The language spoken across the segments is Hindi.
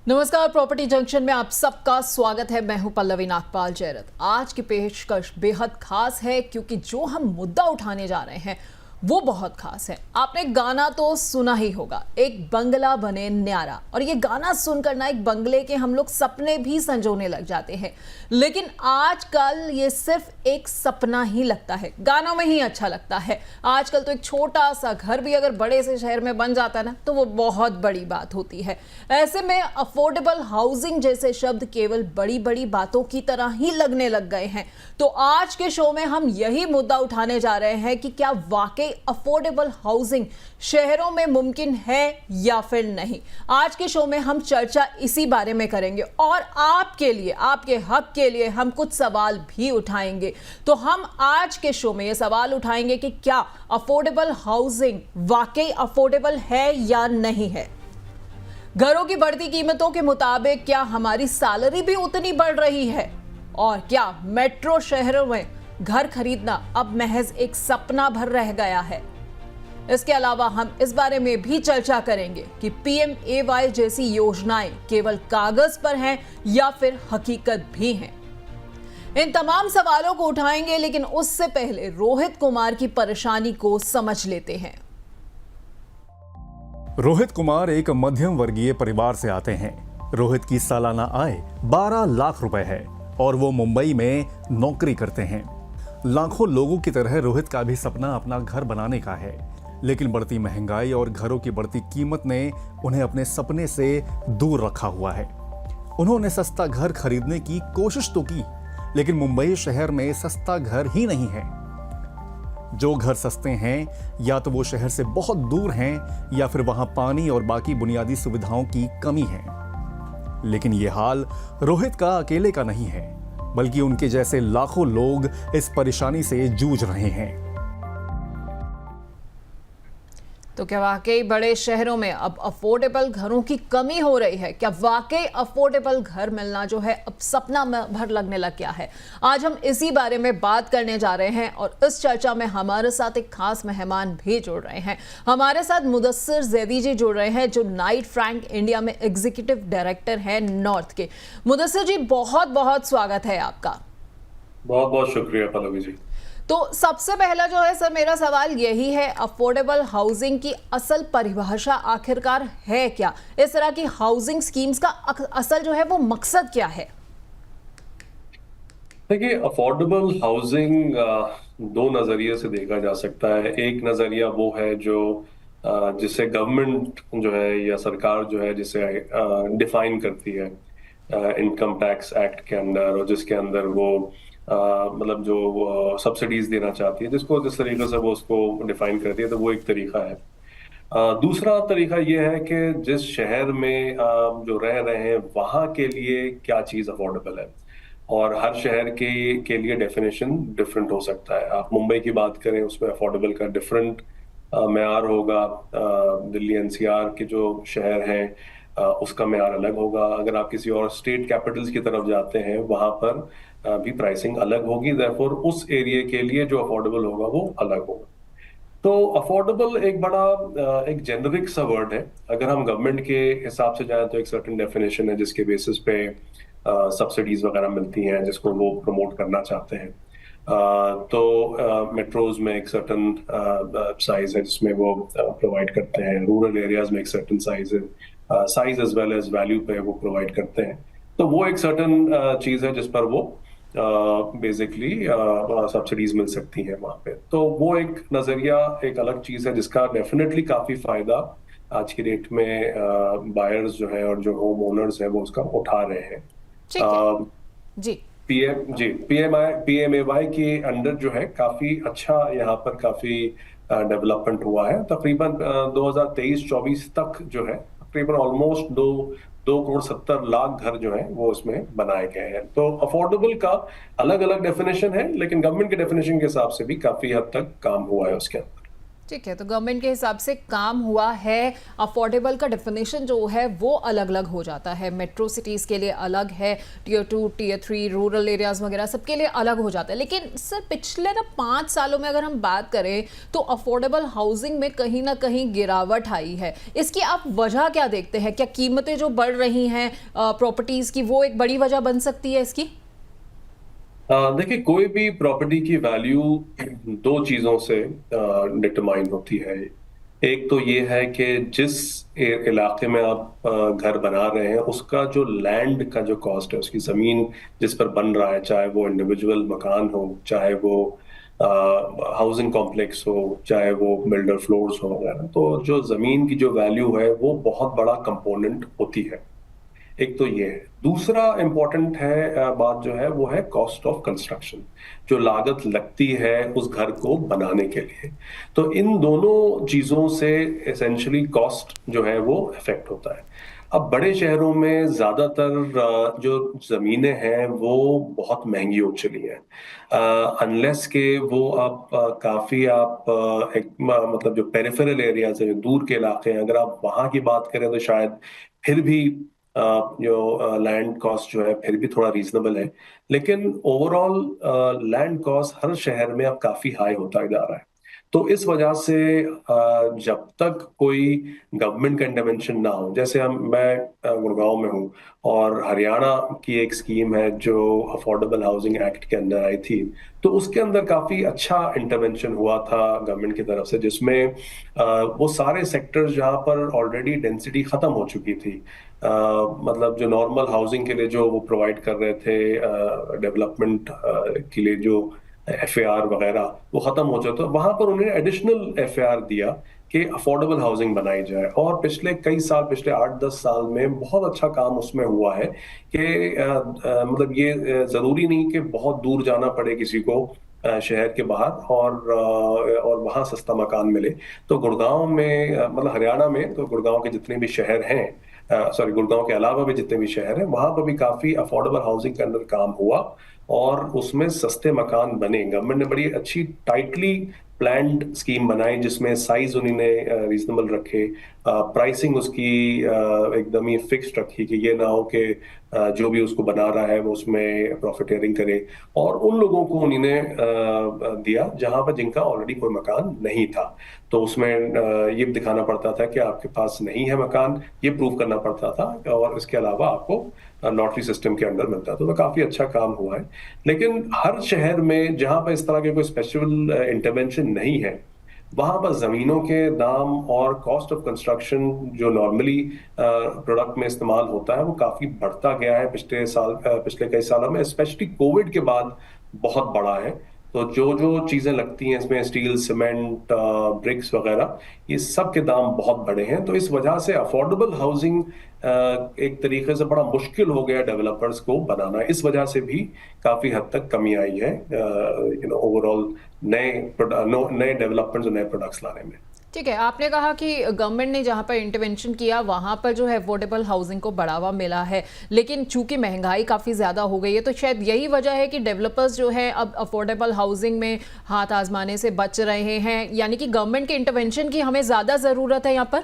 नमस्कार, प्रॉपर्टी जंक्शन में आप सबका स्वागत है। मैं हूं पल्लवी नागपाल जयरथ। आज की पेशकश बेहद खास है क्योंकि जो हम मुद्दा उठाने जा रहे हैं वो बहुत खास है। आपने गाना तो सुना ही होगा, एक बंगला बने न्यारा, और ये गाना सुनकर ना एक बंगले के हम लोग सपने भी संजोने लग जाते हैं। लेकिन आजकल ये सिर्फ एक सपना ही लगता है, गानों में ही अच्छा लगता है। आजकल तो एक छोटा सा घर भी अगर बड़े से शहर में बन जाता है ना तो वो बहुत बड़ी बात होती है। ऐसे में अफोर्डेबल हाउसिंग जैसे शब्द केवल बड़ी बड़ी बातों की तरह ही लगने लग गए हैं। तो आज के शो में हम यही मुद्दा उठाने जा रहे हैं कि क्या वाकई अफोर्डेबल हाउसिंग शहरों में मुमकिन है या फिर नहीं। आज के शो में हम चर्चा इसी बारे में करेंगे और आपके लिए, आपके हक के लिए हम कुछ सवाल भी उठाएंगे। तो हम आज के शो में ये सवाल उठाएंगे कि क्या अफोर्डेबल हाउसिंग वाकई अफोर्डेबल है या नहीं है। घरों की बढ़ती कीमतों के मुताबिक क्या हमारी सैलरी भी उतनी बढ़ रही है, और क्या मेट्रो शहरों में घर खरीदना अब महज एक सपना भर रह गया है। इसके अलावा हम इस बारे में भी चर्चा करेंगे कि PMAY जैसी योजनाएं केवल कागज पर हैं या फिर हकीकत भी हैं। इन तमाम सवालों को उठाएंगे, लेकिन उससे पहले रोहित कुमार की परेशानी को समझ लेते हैं। रोहित कुमार एक मध्यम वर्गीय परिवार से आते हैं। रोहित की सालाना आय 12 लाख रुपए है और वो मुंबई में नौकरी करते हैं। लाखों लोगों की तरह रोहित का भी सपना अपना घर बनाने का है, लेकिन बढ़ती महंगाई और घरों की बढ़ती कीमत ने उन्हें अपने सपने से दूर रखा हुआ है। उन्होंने सस्ता घर खरीदने की कोशिश तो की, लेकिन मुंबई शहर में सस्ता घर ही नहीं है। जो घर सस्ते हैं या तो वो शहर से बहुत दूर हैं या फिर वहां पानी और बाकी बुनियादी सुविधाओं की कमी है। लेकिन ये हाल रोहित का अकेले का नहीं है, बल्कि उनके जैसे लाखों लोग इस परेशानी से जूझ रहे हैं। तो क्या वाकई बड़े शहरों में अब अफोर्डेबल घरों की कमी हो रही है? क्या वाकई अफोर्डेबल घर मिलना जो है अब सपना भर लगने लग गया है? आज हम इसी बारे में बात करने जा रहे हैं और इस चर्चा में हमारे साथ एक खास मेहमान भी जुड़ रहे हैं। हमारे साथ मुदस्सिर जैदी जी जुड़ रहे हैं, जो नाइट फ्रैंक इंडिया में एग्जीक्यूटिव डायरेक्टर हैं नॉर्थ के। मुदस्सिर जी, बहुत बहुत स्वागत है आपका। बहुत बहुत शुक्रिया पल्लवी जी। तो सबसे पहला जो है सर, मेरा सवाल यही है, अफोर्डेबल हाउसिंग की असल परिभाषा आखिरकार है क्या? इस तरह की हाउसिंग स्कीम्स का असल जो है वो मकसद क्या है? देखिए, अफोर्डेबल हाउसिंग दो नजरिए से देखा जा सकता है। एक नजरिया वो है जो जिसे गवर्नमेंट जो है या सरकार जो है जिसे डिफाइन करती है इनकम टैक्स एक्ट के अंदर, और जिसके अंदर वो मतलब जो सब्सिडीज देना चाहती है, जिस तरीके से वो उसको डिफाइन करती है, तो वो एक तरीका है। दूसरा तरीका ये है कि जिस शहर में जो रह रहे हैं वहां के लिए क्या चीज अफोर्डेबल है, और हर शहर के लिए डेफिनेशन डिफरेंट हो सकता है। आप मुंबई की बात करें, उसमें अफोर्डेबल का डिफरेंट मेयार होगा। दिल्ली NCR के जो शहर हैं उसका मेयार अलग होगा। अगर आप किसी और स्टेट कैपिटल्स की तरफ जाते हैं, वहां पर भी प्राइसिंग अलग होगी। देयरफॉर उस एरिया के लिए जो अफोर्डेबल होगा वो अलग होगा। तो अफोर्डेबल एक बड़ा एक जेनरिक सा वर्ड है। अगर हम गवर्नमेंट के हिसाब से जाएं तो एक सर्टेन डेफिनेशन है जिसके बेसिस पे सब्सिडीज वगैरह मिलती हैं, जिसको वो प्रमोट करना चाहते हैं। तो मेट्रोज में एक सर्टन साइज है जिसमें वो प्रोवाइड करते हैं। रूरल एरियाज में एक सर्टन साइज है, size as well as value पे वो प्रोवाइड करते हैं। तो वो एक सर्टन चीज है जिस पर वो बेसिकली सब्सिडीज मिल सकती है वहां पे। तो वो एक नजरिया, एक अलग चीज है जिसका डेफिनेटली काफी फायदा आज की डेट में बायर्स जो है और जो होम ओनर्स है वो उसका उठा रहे हैं। जी, PMAY के अंडर जो है काफी अच्छा यहाँ पर काफी डेवलपमेंट हुआ है। तकरीबन 2023-24 तक जो है तकरीबन ऑलमोस्ट 2.70 करोड़ घर जो है वो उसमें बनाए गए हैं। तो अफोर्डेबल का अलग अलग डेफिनेशन है, लेकिन गवर्नमेंट के डेफिनेशन के हिसाब से भी काफी हद तक काम हुआ है उसके अंदर। ठीक है, तो गवर्नमेंट के हिसाब से काम हुआ है। अफोर्डेबल का डेफिनेशन जो है वो अलग अलग हो जाता है, मेट्रो सिटीज़ के लिए अलग है, टियर 2 टियर 3 रूरल एरियाज़ वगैरह सबके लिए अलग हो जाता है। लेकिन सर पिछले 5 सालों में अगर हम बात करें तो अफोर्डेबल हाउसिंग में कहीं ना कहीं गिरावट आई है। इसकी आप वजह क्या देखते हैं? क्या कीमतें जो बढ़ रही हैं प्रॉपर्टीज़ की वो एक बड़ी वजह बन सकती है इसकी? देखिए, कोई भी प्रॉपर्टी की वैल्यू दो चीजों से डिटरमाइन होती है। एक तो ये है कि जिस इलाके में आप घर बना रहे हैं उसका जो लैंड का जो कॉस्ट है, उसकी जमीन जिस पर बन रहा है, चाहे वो इंडिविजुअल मकान हो, चाहे वो हाउसिंग कॉम्प्लेक्स हो, चाहे वो बिल्डर फ्लोर्स हो वगैरह, तो जो जमीन की जो वैल्यू है वो बहुत बड़ा कंपोनेंट होती है। एक तो ये है। दूसरा इंपॉर्टेंट है बात जो है वो है कॉस्ट ऑफ कंस्ट्रक्शन, जो लागत लगती है उस घर को बनाने के लिए। तो इन दोनों चीजों से एसेंशियली कॉस्ट जो है वो इफेक्ट होता है। अब बड़े शहरों में ज्यादातर जो जमीनें हैं वो बहुत महंगी हो चली हैं, अनलेस के वो आप काफी आप मतलब जो पेरिफेरल एरियाज है, जो दूर के इलाके हैं, अगर आप वहां की बात करें तो शायद फिर भी जो लैंड कॉस्ट जो है फिर भी थोड़ा रीजनेबल है। लेकिन ओवरऑल लैंड कॉस्ट हर शहर में अब काफी हाई होता जा रहा है। तो इस वजह से जब तक कोई गवर्नमेंट का इंटरवेंशन ना हो, जैसे मैं गुड़गांव में हूँ और हरियाणा की एक स्कीम है जो अफोर्डेबल हाउसिंग एक्ट के अंदर आई थी, तो उसके अंदर काफी अच्छा इंटरवेंशन हुआ था गवर्नमेंट की तरफ से, जिसमें वो सारे सेक्टर्स जहाँ पर ऑलरेडी डेंसिटी खत्म हो चुकी थी, मतलब जो नॉर्मल हाउसिंग के लिए जो वो प्रोवाइड कर रहे थे, डेवलपमेंट के लिए जो एफएआर वगैरह वो खत्म हो जाए, तो वहां पर उन्होंने एडिशनल एफएआर दिया कि अफोर्डेबल हाउसिंग बनाई जाए। और पिछले कई साल, पिछले 8-10 साल में बहुत अच्छा काम उसमें हुआ है कि मतलब ये जरूरी नहीं कि बहुत दूर जाना पड़े किसी को शहर के बाहर और वहां सस्ता मकान मिले। तो गुड़गांव में मतलब हरियाणा में तो गुड़गांव के जितने भी शहर हैं, सॉरी गुड़गांव के अलावा भी जितने भी शहर हैं, वहां पर भी काफी अफोर्डेबल हाउसिंग के अंदर काम हुआ और उसमें सस्ते मकान बने। गवर्नमेंट ने बड़ी अच्छी टाइटली प्लान्ड स्कीम बनाई जिसमें साइज उन्होंने रीजनेबल रखे, प्राइसिंग उसकी एकदम ही फिक्स्ड रखी कि ये ना हो कि जो भी उसको बना रहा है वो उसमें प्रॉफिटेरिंग करे। और उन लोगों को उन्होंने दिया जहां पर जिनका ऑलरेडी कोई मकान नहीं था, तो उसमें ये दिखाना पड़ता था कि आपके पास नहीं है मकान, ये प्रूव करना पड़ता था, और इसके अलावा आपको लॉटरी सिस्टम के अंडर मिलता था। तो काफी अच्छा काम हुआ है। लेकिन हर शहर में जहां पर इस तरह के कोई स्पेशल इंटरवेंशन नहीं है, वहां पर जमीनों के दाम और कॉस्ट ऑफ कंस्ट्रक्शन जो नॉर्मली प्रोडक्ट में इस्तेमाल होता है वो काफी बढ़ता गया है पिछले कई सालों में, स्पेशली कोविड के बाद बहुत बड़ा है। तो जो जो चीजें लगती हैं इसमें, स्टील, सीमेंट, ब्रिक्स वगैरह, ये सब के दाम बहुत बढ़े हैं। तो इस वजह से अफोर्डेबल हाउसिंग एक तरीके से बड़ा मुश्किल हो गया डेवलपर्स को बनाना। इस वजह से भी काफी हद तक कमी आई है ओवरऑल नए डेवलपमेंट्स और नए प्रोडक्ट्स लाने में। ठीक है, आपने कहा कि गवर्नमेंट ने जहाँ पर इंटरवेंशन किया वहाँ पर जो है अफोर्डेबल हाउसिंग को बढ़ावा मिला है, लेकिन चूंकि महंगाई काफ़ी ज़्यादा हो गई है तो शायद यही वजह है कि डेवलपर्स जो है अब अफोर्डेबल हाउसिंग में हाथ आजमाने से बच रहे हैं, यानी कि गवर्नमेंट के इंटरवेंशन की हमें ज़्यादा ज़रूरत है यहाँ पर।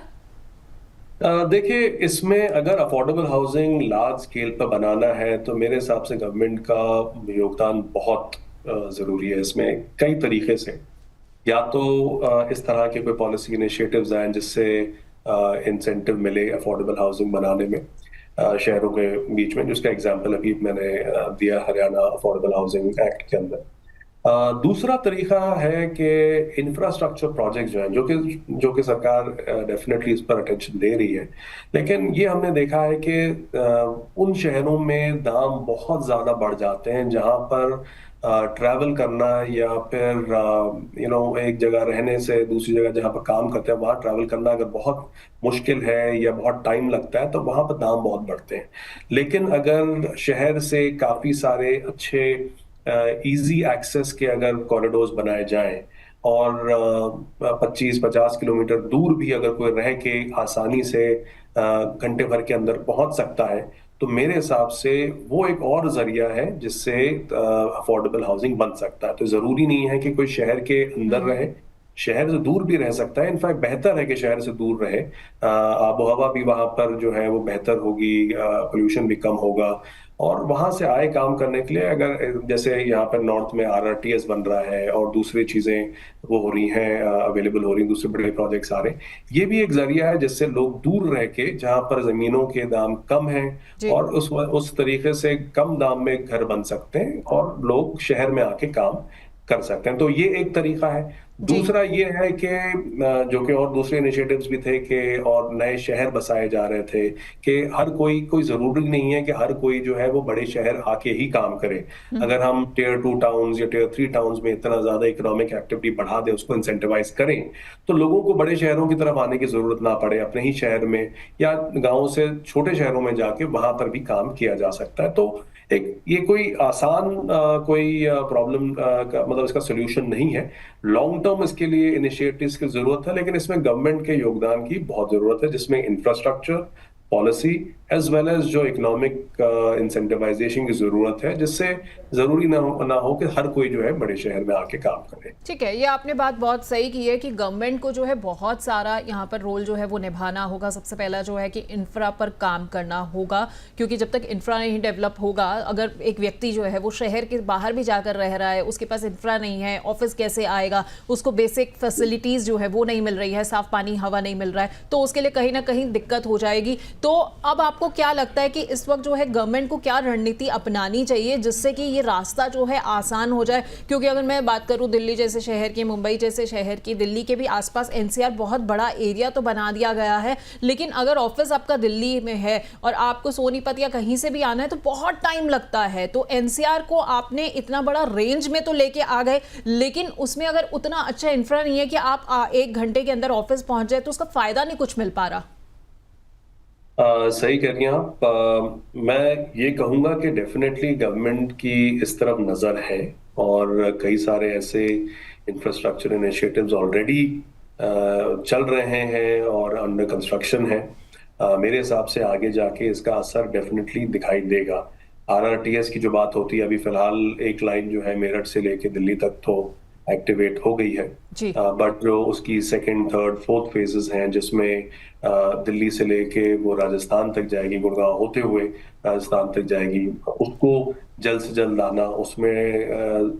देखिए, इसमें अगर अफोर्डेबल हाउसिंग लार्ज स्केल पर बनाना है तो मेरे हिसाब से गवर्नमेंट का योगदान बहुत जरूरी है। इसमें कई तरीके से, या तो इस तरह के कोई पॉलिसी इनिशिएटिव्स आए जिससे इंसेंटिव मिले अफोर्डेबल हाउसिंग बनाने में शहरों के बीच में, जिसका एग्जांपल अभी मैंने दिया हरियाणा अफोर्डेबल हाउसिंग एक्ट के अंदर। दूसरा तरीका है कि इंफ्रास्ट्रक्चर प्रोजेक्ट जो है, जो कि सरकार डेफिनेटली इस पर अटेंशन दे रही है, लेकिन ये हमने देखा है कि उन शहरों में दाम बहुत ज्यादा बढ़ जाते हैं जहां पर ट्रैवल करना या फिर एक जगह रहने से दूसरी जगह जहां पर काम करते हैं वहां ट्रैवल करना अगर बहुत मुश्किल है या बहुत टाइम लगता है तो वहां पर दाम बहुत बढ़ते हैं। लेकिन अगर शहर से काफी सारे अच्छे इजी एक्सेस के अगर कॉरिडोर्स बनाए जाएं और 25-50 किलोमीटर दूर भी अगर कोई रह के आसानी से घंटे भर के अंदर पहुंच सकता है, तो मेरे हिसाब से वो एक और जरिया है जिससे अफोर्डेबल हाउसिंग बन सकता है। तो जरूरी नहीं है कि कोई शहर के अंदर रहे, शहर से दूर भी रह सकता है। इनफैक्ट बेहतर है कि शहर से दूर रहे। आबो हवा भी वहां पर जो है वो बेहतर होगी, पोल्यूशन भी कम होगा। और वहां से आए काम करने के लिए, अगर जैसे यहाँ पर नॉर्थ में आरआरटीएस बन रहा है और दूसरी चीजें वो हो रही हैं, अवेलेबल हो रही हैं, दूसरे बड़े प्रोजेक्ट्स आ रहे हैं, ये भी एक जरिया है जिससे लोग दूर रह के, जहां पर जमीनों के दाम कम हैं जी। और उस तरीके से कम दाम में घर बन सकते हैं और लोग शहर में आके काम कर सकते हैं। तो ये एक तरीका है। जी। दूसरा ये है कि जो कि और दूसरे इनिशिएटिव्स भी थे कि और नए शहर बसाए जा रहे थे कि हर कोई जरूरी नहीं है कि हर कोई जो है वो बड़े शहर आके ही काम करे। अगर हम टियर 2 टाउन्स या टियर 3 टाउन्स में इतना ज्यादा इकोनॉमिक एक्टिविटी बढ़ा दें, उसको इंसेंटिवाइज करें, तो लोगों को बड़े शहरों की तरफ आने की जरूरत ना पड़े। अपने ही शहर में या गांव से छोटे शहरों में जाके वहां पर भी काम किया जा सकता है। तो ये कोई आसान कोई प्रॉब्लम का मतलब इसका सोल्यूशन नहीं है। लॉन्ग टर्म इसके लिए इनिशिएटिव्स की जरूरत है, लेकिन इसमें गवर्नमेंट के योगदान की बहुत जरूरत है, जिसमें infrastructure, policy as well as जो इकोनॉमिक इंसेंटिवाइजेशन की जरूरत है, जिससे जरूरी ना हो कि हर कोई जो है बड़े शहर में आके काम करे। ठीक है, ये आपने बात बहुत सही की है कि गवर्नमेंट को जो है बहुत सारा यहाँ पर रोल जो है वो निभाना होगा। सबसे पहला जो है कि इंफ्रा पर काम करना होगा, क्योंकि जब तक इंफ्रा नहीं डेवलप होगा, अगर एक व्यक्ति जो है वो शहर के बाहर भी जाकर रह रहा है, उसके पास इंफ्रा नहीं है, ऑफिस कैसे आएगा, उसको बेसिक फैसिलिटीज जो है वो नहीं मिल रही है, साफ पानी हवा नहीं मिल रहा है, तो उसके लिए कहीं ना कहीं दिक्कत हो जाएगी। तो अब आपको क्या लगता है कि इस वक्त जो है गवर्नमेंट को क्या रणनीति अपनानी चाहिए जिससे कि ये रास्ता जो है आसान हो जाए? क्योंकि अगर मैं बात करूं दिल्ली जैसे शहर की, मुंबई जैसे शहर की, दिल्ली के भी आसपास एनसीआर बहुत बड़ा एरिया तो बना दिया गया है, लेकिन अगर ऑफिस आपका दिल्ली में है और आपको सोनीपत या कहीं से भी आना है तो बहुत टाइम लगता है। तो एनसीआर को आपने इतना बड़ा रेंज में तो लेके आ गए, लेकिन उसमें अगर उतना अच्छा इंफ्रा नहीं है कि आप 1 घंटे के अंदर ऑफिस पहुंच जाए, तो उसका फायदा नहीं कुछ मिल पा रहा। सही कह रही हैं आप। मैं ये कहूंगा कि डेफिनेटली गवर्नमेंट की इस तरफ नजर है और कई सारे ऐसे इंफ्रास्ट्रक्चर इनिशिएटिव्स ऑलरेडी चल रहे हैं और अंडर कंस्ट्रक्शन है। मेरे हिसाब से आगे जाके इसका असर डेफिनेटली दिखाई देगा। आरआरटीएस की जो बात होती है, अभी फिलहाल एक लाइन जो है मेरठ से लेके दिल्ली तक तो एक्टिवेट हो गई है, जी। बट जो उसकी सेकंड, थर्ड, फोर्थ फेजेस हैं, जिसमें दिल्ली से लेके वो राजस्थान तक जाएगी, गुड़गांव होते हुए राजस्थान तक जाएगी, उसको जल्द से जल्द लाना, उसमें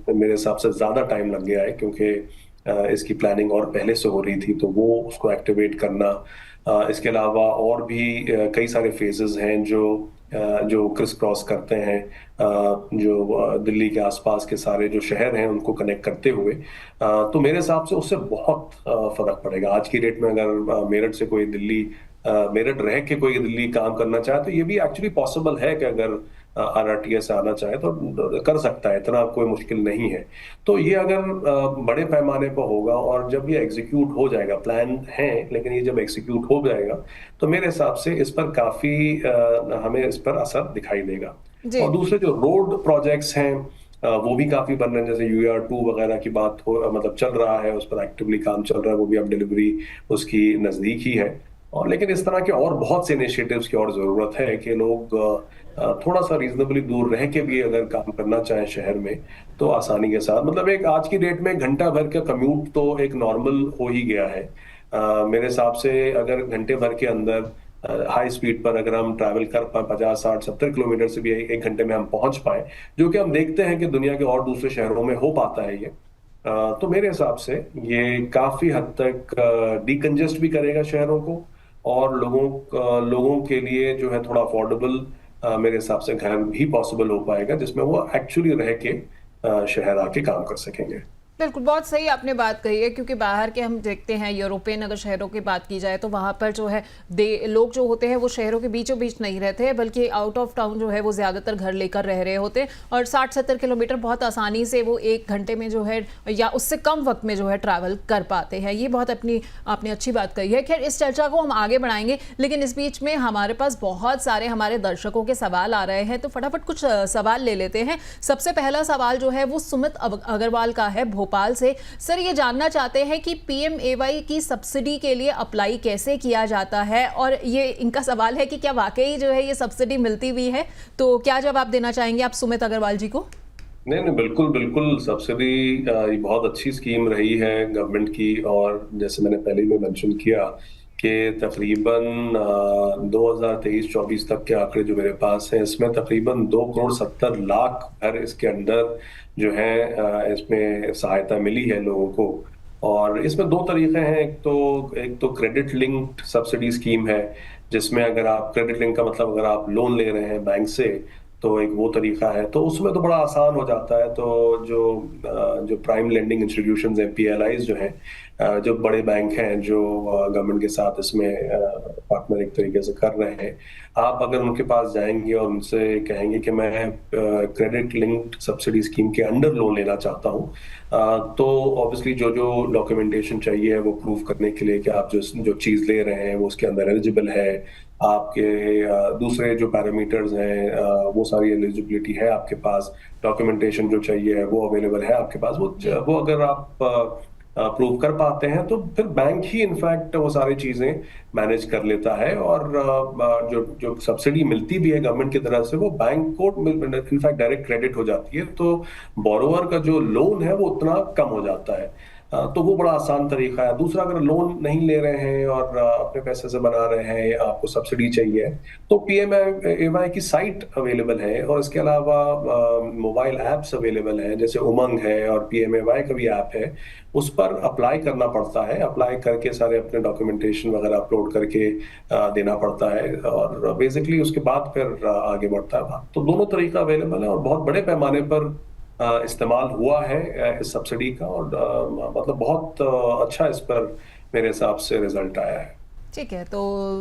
मेरे हिसाब से ज्यादा टाइम लग गया है, क्योंकि इसकी प्लानिंग और पहले से हो रही थी, तो वो उसको एक्टिवेट करना। इसके अलावा और भी कई सारे फेजेस हैं जो क्रिस क्रॉस करते हैं, जो दिल्ली के आसपास के सारे जो शहर हैं उनको कनेक्ट करते हुए। तो मेरे हिसाब से उससे बहुत फर्क पड़ेगा। आज की डेट में अगर मेरठ से कोई दिल्ली, मेरठ रह के कोई दिल्ली काम करना चाहे, तो ये भी एक्चुअली पॉसिबल है कि अगर आरआरटीएस से आना चाहे तो कर सकता है, इतना कोई मुश्किल नहीं है। तो ये अगर बड़े पैमाने पर होगा और जब ये एग्जीक्यूट हो जाएगा, प्लान है लेकिन ये जब एग्जीक्यूट हो जाएगा, तो मेरे हिसाब से इस पर काफी हमें इस पर असर दिखाई देगा। और दूसरे जो रोड प्रोजेक्ट्स हैं वो भी काफी बन रहे हैं, जैसे UR2 वगैरह की बात हो, मतलब चल रहा है, उस पर एक्टिवली काम चल रहा है, वो भी अब डिलीवरी उसकी नजदीक ही है। और लेकिन इस तरह के और बहुत से इनिशिएटिव्स की और जरूरत है कि लोग थोड़ा सा रीजनेबली दूर रह के भी अगर काम करना चाहें शहर में, तो आसानी के साथ, मतलब एक आज की डेट में घंटा भर का कम्यूट तो एक नॉर्मल हो ही गया है। मेरे हिसाब से अगर घंटे भर के अंदर हाई स्पीड पर अगर हम ट्रैवल कर पाए 50, 60, 70 किलोमीटर से भी 1 घंटे में हम पहुंच पाए, जो कि हम देखते हैं कि दुनिया के और दूसरे शहरों में हो पाता है ये, तो मेरे हिसाब से ये काफी हद तक डिकंजेस्ट भी करेगा शहरों को, और लोगों के लिए जो है थोड़ा अफोर्डेबल मेरे हिसाब से घर भी पॉसिबल हो पाएगा, जिसमें वो एक्चुअली रह के शहर आके काम कर सकेंगे। बिल्कुल, बहुत सही आपने बात कही है, क्योंकि बाहर के हम देखते हैं यूरोपियन अगर शहरों की बात की जाए तो वहाँ पर जो है लोग जो होते हैं वो शहरों के बीचों बीच नहीं रहते हैं, बल्कि आउट ऑफ टाउन जो है वो ज़्यादातर घर लेकर रह रहे होते हैं, और 60-70 किलोमीटर बहुत आसानी से वो 1 घंटे में जो है या उससे कम वक्त में जो है ट्रैवल कर पाते हैं। ये बहुत आपने अच्छी बात कही है। खैर, इस चर्चा को हम आगे बढ़ाएंगे, लेकिन इस बीच में हमारे पास बहुत सारे हमारे दर्शकों के सवाल आ रहे हैं, तो फटाफट कुछ सवाल ले लेते हैं। सबसे पहला सवाल जो है वो सुमित अग्रवाल का है भोपाल से। सर, ये जानना चाहते हैं कि PMAY की सब्सिडी के लिए अप्लाई कैसे किया जाता है, और ये इनका सवाल है कि क्या वाकई जो है ये सब्सिडी मिलती भी है, तो क्या जवाब देना चाहेंगे आप सुमित अग्रवाल जी को? नहीं नहीं, बिल्कुल बिल्कुल, सब्सिडी ये बहुत अच्छी स्कीम रही है गवर्नमेंट की। और जैसे मैंने पहले ही मेंशन किया कि तकरीबन 2023-24 तक के आंकड़े जो मेरे पास हैं, इसमें तकरीबन 2,70 करोड़ घर इसके अंदर जो है इसमें सहायता मिली है लोगों को। और इसमें दो तरीके हैं। एक तो क्रेडिट लिंक्ड सब्सिडी स्कीम है, जिसमें अगर आप क्रेडिट लिंक का मतलब अगर आप लोन ले रहे हैं बैंक से, तो एक वो तरीका है, तो उसमें तो बड़ा आसान हो जाता है। तो जो प्राइम लेंडिंग इंस्टीट्यूशंस हैं, पीएलआईज जो हैं, जो बड़े बैंक हैं जो गवर्नमेंट के साथ इसमें पार्टनर एक तरीके से कर रहे हैं, आप अगर उनके पास जाएंगे और उनसे कहेंगे कि मैं क्रेडिट लिंक्ड सब्सिडी स्कीम के अंडर लोन लेना चाहता हूँ, तो ऑब्वियसली जो जो डॉक्यूमेंटेशन चाहिए है वो प्रूव करने के लिए कि आप जो जो चीज़ ले रहे हैं वो उसके अंदर एलिजिबल है, आपके दूसरे जो पैरामीटर्स हैं वो सारी एलिजिबिलिटी है आपके पास, डॉक्यूमेंटेशन जो चाहिए है वो अवेलेबल है आपके पास, वो अगर आप प्रूव कर पाते हैं तो फिर बैंक ही इनफैक्ट वो सारी चीजें मैनेज कर लेता है। और जो जो सब्सिडी मिलती भी है गवर्नमेंट की तरफ से, वो बैंक को इनफैक्ट डायरेक्ट क्रेडिट हो जाती है, तो बोरोवर का जो लोन है वो उतना कम हो जाता है। तो वो बड़ा आसान तरीका है। दूसरा, अगर लोन नहीं ले रहे हैं और अपने पैसे से बना रहे हैं, आपको सब्सिडी चाहिए, तो पीएमएवाई की साइट अवेलेबल है, और इसके अलावा मोबाइल एप्स अवेलेबल हैं, जैसे उमंग है और पीएमएवाई का भी ऐप है। उस पर अप्लाई करना पड़ता है, अप्लाई करके सारे अपने डॉक्यूमेंटेशन वगैरह अपलोड करके देना पड़ता है, और बेसिकली उसके बाद फिर आगे बढ़ता है बात। तो दोनों तरीका अवेलेबल है और बहुत बड़े पैमाने पर इस्तेमाल हुआ है इस सब्सिडी का, और मतलब बहुत अच्छा इस पर मेरे हिसाब से रिजल्ट आया है। ठीक है, तो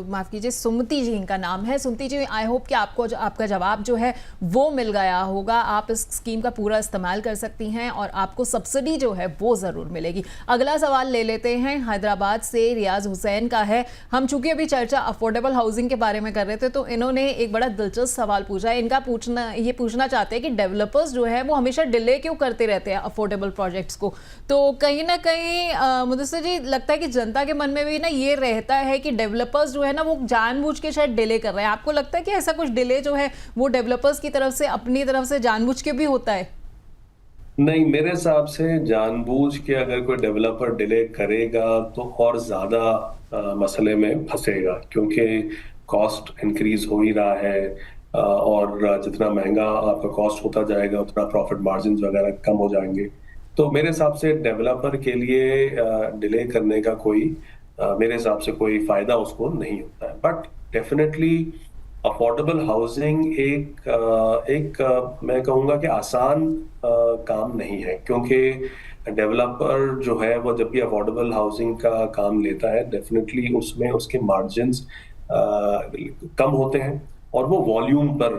माफ़ कीजिए, सुमति जी इनका नाम है। सुमति जी, आई होप कि आपको आपका जवाब जो है वो मिल गया होगा। आप इस स्कीम का पूरा इस्तेमाल कर सकती हैं और आपको सब्सिडी जो है वो ज़रूर मिलेगी। अगला सवाल ले लेते हैं, हैदराबाद से रियाज हुसैन का है। हम चूंकि अभी चर्चा अफोर्डेबल हाउसिंग के बारे में कर रहे थे, तो इन्होंने एक बड़ा दिलचस्प सवाल पूछा है। इनका ये पूछना चाहते हैं कि डेवलपर्स जो है वो हमेशा डिले क्यों करते रहते हैं अफोर्डेबल प्रोजेक्ट्स को। तो कहीं ना कहीं मुदस्सिर जी, लगता है कि जनता के मन में भी ना ये रहता है कि डेवलपर्स जो है ना वो जानबूझ के शायद डिले कर रहे हैं। आपको लगता है कि ऐसा कुछ डिले जो है वो डेवलपर्स की तरफ से, अपनी तरफ से जानबूझ के भी होता है? नहीं, मेरे हिसाब से जानबूझ के अगर कोई डेवलपर डिले करेगा तो और ज्यादा मसले में फंसेगा, क्योंकि कॉस्ट इंक्रीज हो ही रहा है, और जितना महंगा आपका कॉस्ट होता जाएगा उतना प्रॉफिट मार्जिन वगैरह कम हो जाएंगे। तो मेरे हिसाब से डेवलपर के लिए डिले करने का मेरे हिसाब से कोई फायदा उसको नहीं होता है। बट डेफिनेटली अफोर्डेबल हाउसिंग मैं कहूँगा कि आसान काम नहीं है, क्योंकि डेवलपर जो है वो जब भी अफोर्डेबल हाउसिंग का काम लेता है, डेफिनेटली उसमें उसके मार्जिन्स कम होते हैं, और वो वॉल्यूम पर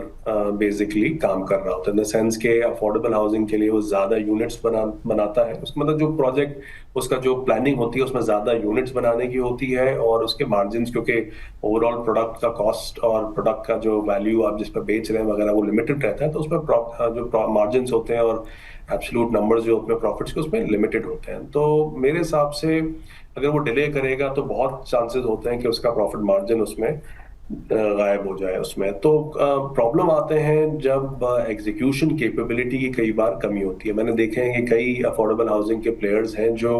बेसिकली काम कर रहा होता है, इन द सेंस के अफोर्डेबल हाउसिंग के लिए वो ज्यादा यूनिट्स बनाता है। उसका मतलब जो प्रोजेक्ट उसका जो प्लानिंग होती है उसमें ज्यादा यूनिट्स बनाने की होती है, और उसके मार्जिन्स, क्योंकि ओवरऑल प्रोडक्ट का कॉस्ट और प्रोडक्ट का जो वैल्यू आप जिस पर बेच रहे हैं वगैरह वो लिमिटेड रहता है, तो उसमें जो मार्जिन्स होते हैं और एब्सोल्यूट नंबर्स जो अपने प्रॉफिट्स के उसमें लिमिटेड होते हैं। तो मेरे हिसाब से अगर वो डिले करेगा तो बहुत चांसेस होते हैं कि उसका प्रॉफिट मार्जिन उसमें गायब हो जाए उसमें। तो प्रॉब्लम आते हैं जब एग्जीक्यूशन कैपेबिलिटी की कई बार कमी होती है। मैंने देखे हैं कि कई अफोर्डेबल हाउसिंग के प्लेयर्स हैं जो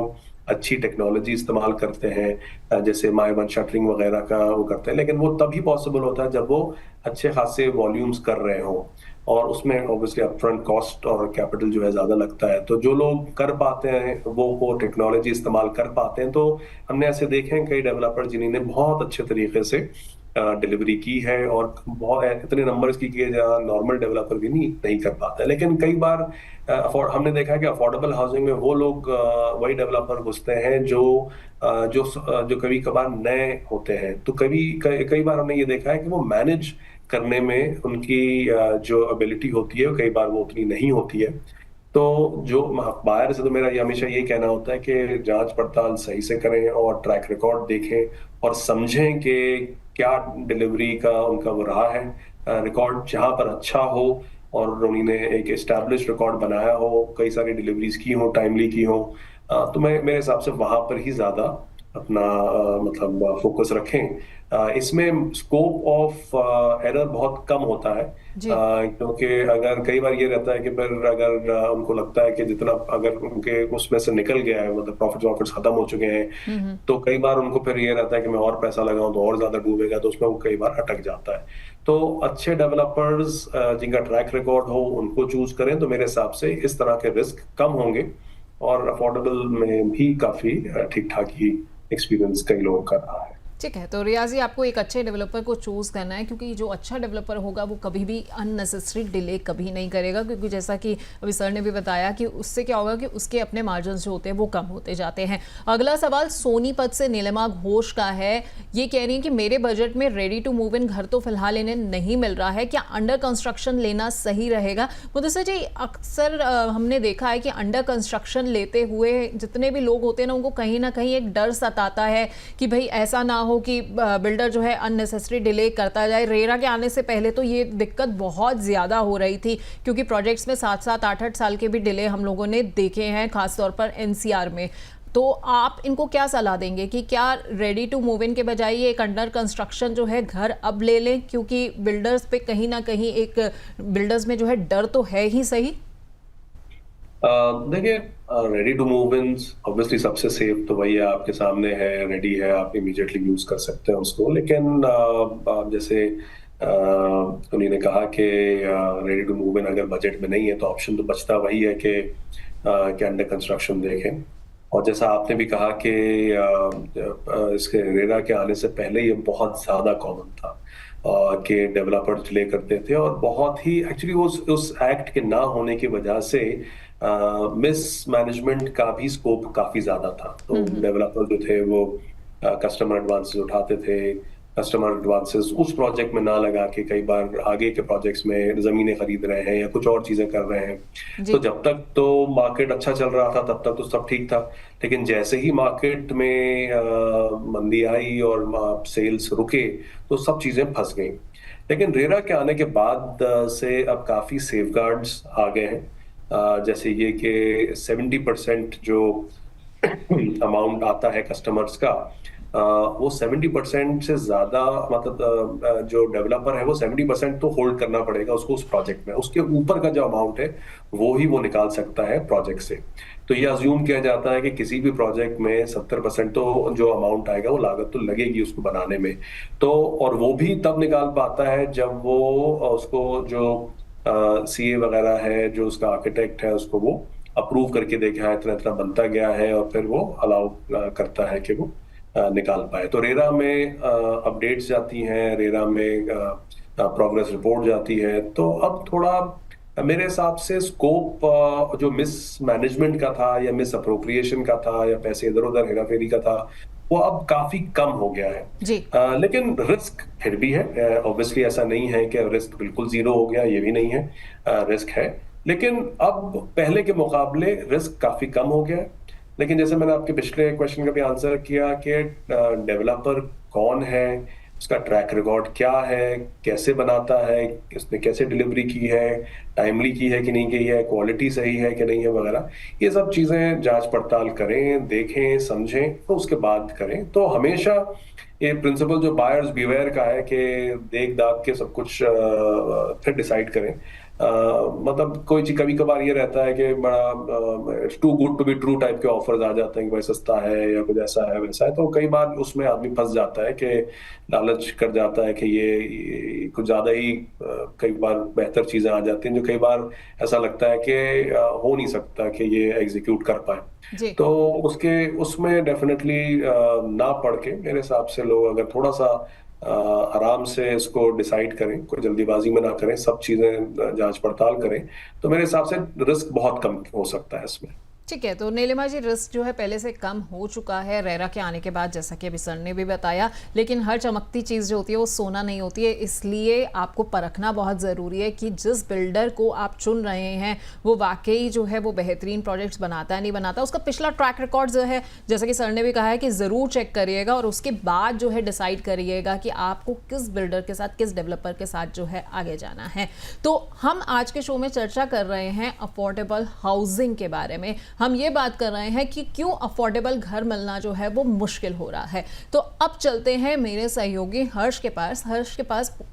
अच्छी टेक्नोलॉजी इस्तेमाल करते हैं, जैसे माय वन शटरिंग वगैरह का वो करते हैं, लेकिन वो तभी पॉसिबल होता है जब वो अच्छे खासे वॉल्यूम्स कर रहे हों, और उसमें ऑब्वियसली अपफ्रंट कॉस्ट और कैपिटल जो है ज्यादा लगता है। तो जो लोग कर पाते हैं वो टेक्नोलॉजी इस्तेमाल कर पाते हैं। तो हमने ऐसे देखे हैं कई डेवलपर जिन्होंने बहुत अच्छे तरीके से डिलीवरी की है, और बहुत इतने नंबर्स की है जहाँ नॉर्मल डेवलपर भी नहीं कर पाता है। लेकिन कई बार हमने देखा है कि अफोर्डेबल हाउसिंग में वो लोग वही डेवलपर घुसते हैं जो कभी कभार नए होते हैं। तो कई बार हमने ये देखा है कि वो मैनेज करने में उनकी जो एबिलिटी होती है कई बार वो उतनी नहीं होती है। तो जो बायर से तो मेरा ये हमेशा यही कहना होता है कि जांच पड़ताल सही से करें और ट्रैक रिकॉर्ड देखें और समझें कि क्या डिलीवरी का उनका वो रहा है। रिकॉर्ड जहां पर अच्छा हो और उन्होंने एक एस्टैब्लिश रिकॉर्ड बनाया हो, कई सारी डिलीवरीज की हो, टाइमली की हो, तो मेरे हिसाब से वहां पर ही ज्यादा अपना मतलब फोकस रखें। इसमें स्कोप ऑफ एरर बहुत कम होता है। जी। क्योंकि अगर कई बार ये रहता है कि फिर अगर उनको लगता है कि जितना अगर उनके उसमें से निकल गया है, मतलब प्रॉफिट्स खत्म हो चुके हैं, हम्म। तो कई बार उनको फिर ये रहता है कि मैं और पैसा लगाऊं तो और ज्यादा डूबेगा, तो उसमें वो कई बार अटक जाता है। तो अच्छे डेवलपर्स जिनका ट्रैक रिकॉर्ड हो उनको चूज करें, तो मेरे हिसाब से इस तरह के रिस्क कम होंगे और अफोर्डेबल में भी काफी ठीक ठाक ही एक्सपीरियंस कई लोगों का रहा है। ठीक है, तो रियाजी आपको एक अच्छे डेवलपर को चूज करना है, क्योंकि जो अच्छा डेवलपर होगा वो कभी भी अननेसेसरी डिले कभी नहीं करेगा, क्योंकि जैसा कि अभी सर ने भी बताया कि उससे क्या होगा कि उसके अपने मार्जिन जो होते हैं वो कम होते जाते हैं। अगला सवाल सोनीपत से नीलिमा घोष का है। ये कह रही है कि मेरे बजट में रेडी टू मूव इन घर तो फिलहाल इन्हें नहीं मिल रहा है, क्या अंडर कंस्ट्रक्शन लेना सही रहेगा? मुदस्सिर जी, अक्सर हमने देखा है कि अंडर कंस्ट्रक्शन लेते हुए जितने भी लोग होते हैं ना, उनको कहीं ना कहीं एक डर सताता है कि भाई ऐसा ना हो कि बिल्डर जो है अननेसेसरी डिले करता जाए। रेरा के आने से पहले तो ये दिक्कत बहुत ज़्यादा हो रही थी, क्योंकि प्रोजेक्ट्स में 7-7, 8-8 साल के भी डिले हम लोगों ने देखे हैं, खासतौर पर एनसीआर में। तो आप इनको क्या सलाह देंगे कि क्या रेडी टू मूव इन के बजाय ये एक अंडर कंस्ट्रक्शन जो है घर अब ले लें, क्योंकि बिल्डर्स पे कहीं ना कहीं एक बिल्डर्स में जो है डर तो है ही सही? देखिए, ready to move in obviously सबसे सेफ तो वही है, आपके सामने है, रेडी है, आप इमीडिएटली यूज कर सकते हैं उसको। लेकिन जैसे उन्हीं ने कहा कि रेडी टू मूव इन अगर बजट में नहीं है तो ऑप्शन तो बचता वही है कि अंडर कंस्ट्रक्शन देखें। और जैसा आपने भी कहा कि इसके रेरा के आने से पहले ये बहुत ज्यादा कॉमन था कि डेवलपर्स डिले करते थे, और बहुत ही एक्चुअली उस एक्ट के ना होने की वजह से मिस मैनेजमेंट का भी स्कोप काफी ज्यादा था। तो डेवलपर जो थे वो कस्टमर एडवांसेस उठाते थे, कस्टमर एडवांसेस उस प्रोजेक्ट में ना लगा के कई बार आगे के प्रोजेक्ट्स में जमीनें खरीद रहे हैं या कुछ और चीजें कर रहे हैं। जी। तो जब तक तो मार्केट अच्छा चल रहा था तब तक तो सब ठीक था, लेकिन जैसे ही मार्केट में मंदी आई और सेल्स रुके तो सब चीजें फंस गई। लेकिन रेरा के आने के बाद से अब काफी सेफगार्ड्स आ गए हैं। जैसे ये कि 70% जो अमाउंट आता है कस्टमर्स का, वो 70% से ज्यादा, मतलब जो डेवलपर है वो 70% तो होल्ड करना पड़ेगा उसको उस प्रोजेक्ट में, उसके ऊपर का जो अमाउंट है वो ही वो निकाल सकता है प्रोजेक्ट से। तो ये अज्यूम किया जाता है कि किसी भी प्रोजेक्ट में 70% तो जो अमाउंट आएगा वो लागत तो लगेगी उसको बनाने में। तो और वो भी तब निकाल पाता है जब वो उसको जो सीए वगैरह है, जो उसका आर्किटेक्ट है, उसको वो अप्रूव करके देखा है, इतना इतना बनता गया है, और फिर वो अलाउ करता है कि वो निकाल पाए। तो रेरा में अपडेट्स जाती हैं, रेरा में प्रोग्रेस रिपोर्ट जाती है। तो अब थोड़ा मेरे हिसाब से स्कोप जो मिस मैनेजमेंट का था या मिस अप्रोप्रिएशन का था या पैसे इधर उधर हेरा फेरी का था, वो अब काफी कम हो गया है। जी। लेकिन रिस्क फिर भी है, ऑब्वियसली ऐसा नहीं है कि रिस्क बिल्कुल जीरो हो गया, ये भी नहीं है, रिस्क है। लेकिन अब पहले के मुकाबले रिस्क काफी कम हो गया है। लेकिन जैसे मैंने आपके पिछले क्वेश्चन का भी आंसर किया कि डेवलपर कौन है, उसका ट्रैक रिकॉर्ड क्या है, कैसे बनाता है, उसने कैसे डिलीवरी की है, टाइमली की है कि नहीं की है, क्वालिटी सही है कि नहीं है वगैरह, ये सब चीजें जांच पड़ताल करें, देखें, समझें, तो उसके बाद करें। तो हमेशा ये प्रिंसिपल जो बायर्स बिवेयर का है कि देख दाख के सब कुछ फिर डिसाइड करें। मतलब कोई चीज कभी कभार ये रहता है कि बड़ा too good to be true type के ऑफर्स आ जाते हैं कि भाई सस्ता है या कुछ ऐसा है वैसा है, तो कई बार उसमें आदमी फंस जाता है कि लालच कर जाता है कि ये कुछ ज्यादा ही कई बार बेहतर चीजें आ जाती हैं, जो कई बार ऐसा लगता है कि हो नहीं सकता कि ये एग्जीक्यूट कर पाए। जी। तो उसमें डेफिनेटली ना पढ़ के मेरे हिसाब से लोग अगर थोड़ा सा आराम से इसको डिसाइड करें, कोई जल्दीबाजी में ना करें, सब चीजें जांच पड़ताल करें, तो मेरे हिसाब से रिस्क बहुत कम हो सकता है इसमें। ठीक है, तो नीलिमा जी, रिस्क जो है पहले से कम हो चुका है रेरा के आने के बाद, जैसा कि अभी सर ने भी बताया। लेकिन हर चमकती चीज़ जो होती है वो सोना नहीं होती है, इसलिए आपको परखना बहुत ज़रूरी है कि जिस बिल्डर को आप चुन रहे हैं वो वाकई जो है वो बेहतरीन प्रोजेक्ट्स बनाता है नहीं बनाता, उसका पिछला ट्रैक रिकॉर्ड जो है, जैसा कि सर ने भी कहा है कि ज़रूर चेक करिएगा और उसके बाद जो है डिसाइड करिएगा कि आपको किस बिल्डर के साथ, किस डेवलपर के साथ जो है आगे जाना है। तो हम आज के शो में चर्चा कर रहे हैं अफोर्डेबल हाउसिंग के बारे में। हम ये बात कर रहे हैं कि क्यों अफोर्डेबल घर मिलना जो है वो मुश्किल हो रहा है। तो अब चलते हैं मेरे सहयोगी हर्ष के पास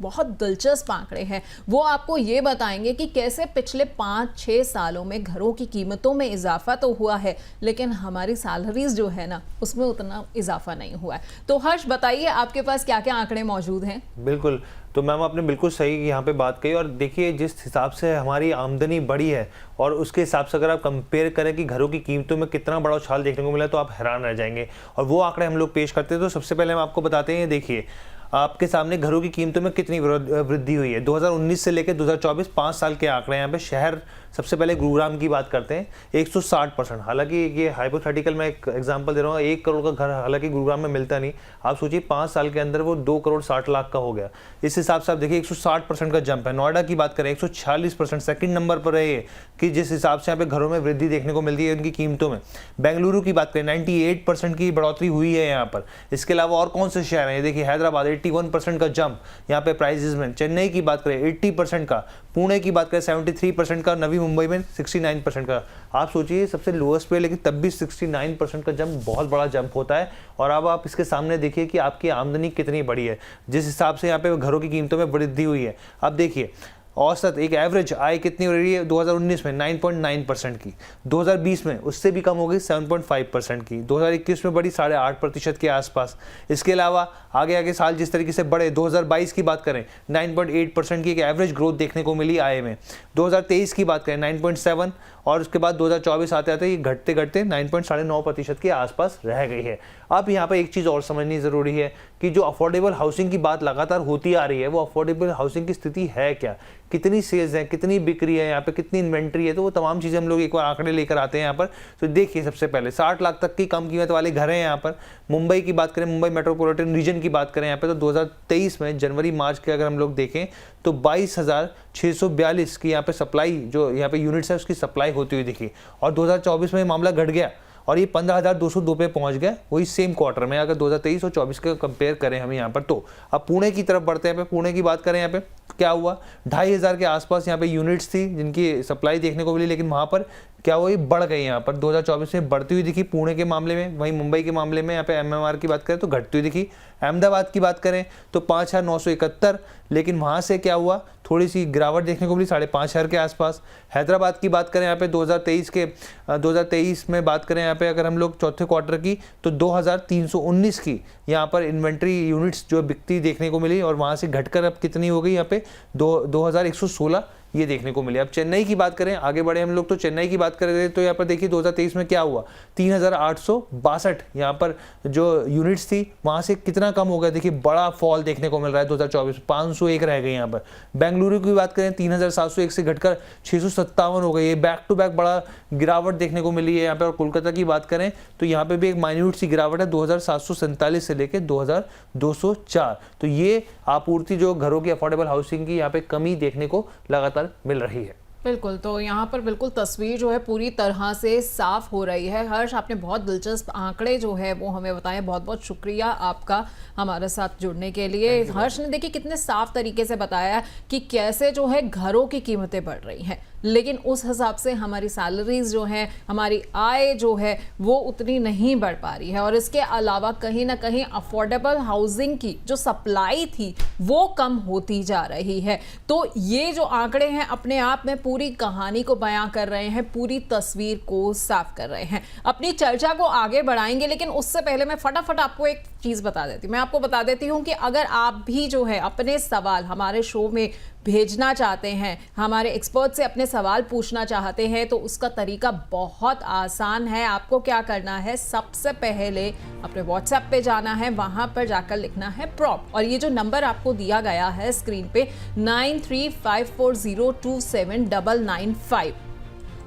बहुत दिलचस्प आंकड़े हैं। वो आपको ये बताएंगे कि कैसे पिछले 5-6 सालों में घरों की कीमतों में इजाफा तो हुआ है, लेकिन हमारी सैलरीज जो है ना उसमें उतना इजाफा नहीं हुआ है। तो हर्ष बताइए, आपके पास क्या क्या आंकड़े मौजूद हैं? बिल्कुल, तो मैम आपने बिल्कुल सही यहाँ पे बात कही। और देखिए, जिस हिसाब से हमारी आमदनी बढ़ी है और उसके हिसाब से अगर आप कंपेयर करें कि घरों की कीमतों में कितना बड़ा उछाल देखने को मिला, तो आप हैरान रह जाएंगे। और वो आंकड़े हम लोग पेश करते हैं। तो सबसे पहले हम आपको बताते हैं, देखिए आपके सामने घरों की कीमतों में कितनी वृद्धि हुई है 2019 से लेकर 2024, 5 साल के आंकड़े यहाँ पे। शहर सबसे पहले गुरुग्राम की बात करते हैं, 160%। हालांकि ये हाइपोथेटिकल मैं एक एग्जांपल दे रहा हूँ, 1 करोड़ का घर हालांकि गुरुग्राम में मिलता नहीं। आप सोचिए 5 साल के अंदर वो 2 करोड़ 60 लाख का हो गया। इस हिसाब से आप देखिए 160% का जंप है। नोएडा की बात करें 146%, सेकंड नंबर पर है ये, कि जिस हिसाब से यहाँ पे घरों में वृद्धि देखने को मिलती है उनकी कीमतों में। बेंगलुरु की बात करें 98% की बढ़ोतरी हुई है यहाँ पर। इसके अलावा और कौन से शहर हैं, देखिए हैदराबाद 81% का जंप यहाँ पे प्राइजेस में। चेन्नई की बात करें 80% का, पुणे की बात करें 73% का, नवी मुंबई में 69% का। आप सोचिए सबसे लोएस्ट पे, लेकिन तब भी 69% का जंप बहुत बड़ा जंप होता है। और अब आप इसके सामने देखिए कि आपकी आमदनी कितनी बड़ी है, जिस हिसाब से यहाँ पे घरों की कीमतों में वृद्धि हुई है। अब देखिए औसत एक एवरेज आय कितनी हो रही है 2019 में 9.9% की, 2020 में उससे भी कम हो गई 7.5% की, 2021 में बढ़ी 8.5% के आसपास। इसके अलावा आगे आगे साल जिस तरीके से बढ़े, 2022 की बात करें 9.8% की एक एवरेज ग्रोथ देखने को मिली आय में। 2023 की बात करें 9.7, और उसके बाद 2024 आते आते ये घटते घटते 9.9% के आसपास रह गई है। अब यहाँ पर एक चीज़ और समझनी ज़रूरी है कि जो अफोर्डेबल हाउसिंग की बात लगातार होती आ रही है, वो अफोर्डेबल हाउसिंग की स्थिति है क्या, कितनी सेल्स है, कितनी बिक्री है, यहाँ पे कितनी इन्वेंट्री है। तो वो तमाम चीज़ें हम लोग एक बार आंकड़े लेकर आते हैं यहाँ पर। तो देखिए सबसे पहले 60 लाख तक की कम कीमत वाले घर हैं यहाँ पर। मुंबई की बात करें, मुंबई मेट्रोपॉलिटन रीजन की बात करें यहाँ पे, तो 2023 में जनवरी मार्च के अगर हम लोग देखें तो 22,642 की यहाँ पे सप्लाई, जो यहाँ पे यूनिट्स है उसकी सप्लाई होती हुई दिखी। और 2024 में मामला घट गया और ये 15,202 पे पहुंच गया, वही सेम क्वार्टर में। अगर 2023 और 24 का कंपेयर करें हम यहाँ पर, तो अब पुणे की तरफ बढ़ते हैं। पुणे की बात करें यहाँ पे क्या हुआ, 2,500 के आसपास यहाँ पे यूनिट्स थी जिनकी सप्लाई देखने को मिली, लेकिन वहाँ पर क्या हुआ, ये बढ़ गई यहाँ पर 2024 में बढ़ती हुई दिखी पुणे के मामले में। वहीं मुंबई के मामले में यहाँ पे MMR की बात करें तो घटती हुई दिखी। अहमदाबाद की बात करें तो 5,971, लेकिन वहाँ से क्या हुआ, थोड़ी सी गिरावट देखने को मिली 5,500 के आसपास। हैदराबाद की बात करें यहाँ पे 2023 में बात करें यहाँ पे अगर हम लोग चौथे क्वार्टर की, तो 2,319 की यहाँ पर इन्वेंट्री यूनिट्स जो बिकती देखने को मिली, और वहाँ से घटकर अब कितनी हो गई यहाँ पे 2,116 ये देखने को मिले। अब चेन्नई की बात करें, आगे बढ़े हम लोग, तो चेन्नई की बात करें तो यहाँ पर देखिए 2023 में क्या हुआ, 3,862 यहाँ पर जो यूनिट्स थी वहाँ से कितना कम हो गया, देखिए बड़ा फॉल देखने को मिल रहा है 2024 में, 501 रह गई यहाँ पर। बेंगलुरु की बात करें 3,701 से घटकर 657 हो गई है, बैक टू बैक बड़ा गिरावट देखने को मिली है यहाँ पे। और कोलकाता की बात करें तो यहाँ पे भी एक माइन्यूट सी गिरावट है 2,747 से लेकर 2,204। तो ये आपूर्ति जो घरों की अफोर्डेबल हाउसिंग की यहाँ पे कमी देखने को लगातार मिल रही है। बिल्कुल, तो यहाँ पर बिल्कुल तस्वीर जो है पूरी तरह से साफ हो रही है। हर्ष, आपने बहुत दिलचस्प आंकड़े जो है वो हमें बताए, बहुत बहुत शुक्रिया आपका हमारे साथ जुड़ने के लिए। हर्ष ने देखिए कितने साफ तरीके से बताया कि कैसे जो है घरों की कीमतें बढ़ रही हैं, लेकिन उस हिसाब से हमारी सैलरीज जो है, हमारी आय जो है वो उतनी नहीं बढ़ पा रही है। और इसके अलावा कहीं ना कहीं अफोर्डेबल हाउसिंग की जो सप्लाई थी वो कम होती जा रही है। तो ये जो आंकड़े हैं अपने आप में पूरी कहानी को बयां कर रहे हैं, पूरी तस्वीर को साफ कर रहे हैं। अपनी चर्चा को आगे बढ़ाएंगे, लेकिन उससे पहले मैं फटाफट आपको एक चीज बता देती हूँ। मैं आपको बता देती हूँ कि अगर आप भी जो है अपने सवाल हमारे शो में भेजना चाहते हैं, हमारे एक्सपर्ट से अपने सवाल पूछना चाहते हैं, तो उसका तरीका बहुत आसान है। आपको क्या करना है, सबसे पहले अपने व्हाट्सएप पे जाना है, वहां पर जाकर लिखना है प्रॉप, और ये जो नंबर आपको दिया गया है स्क्रीन पे 9354027995,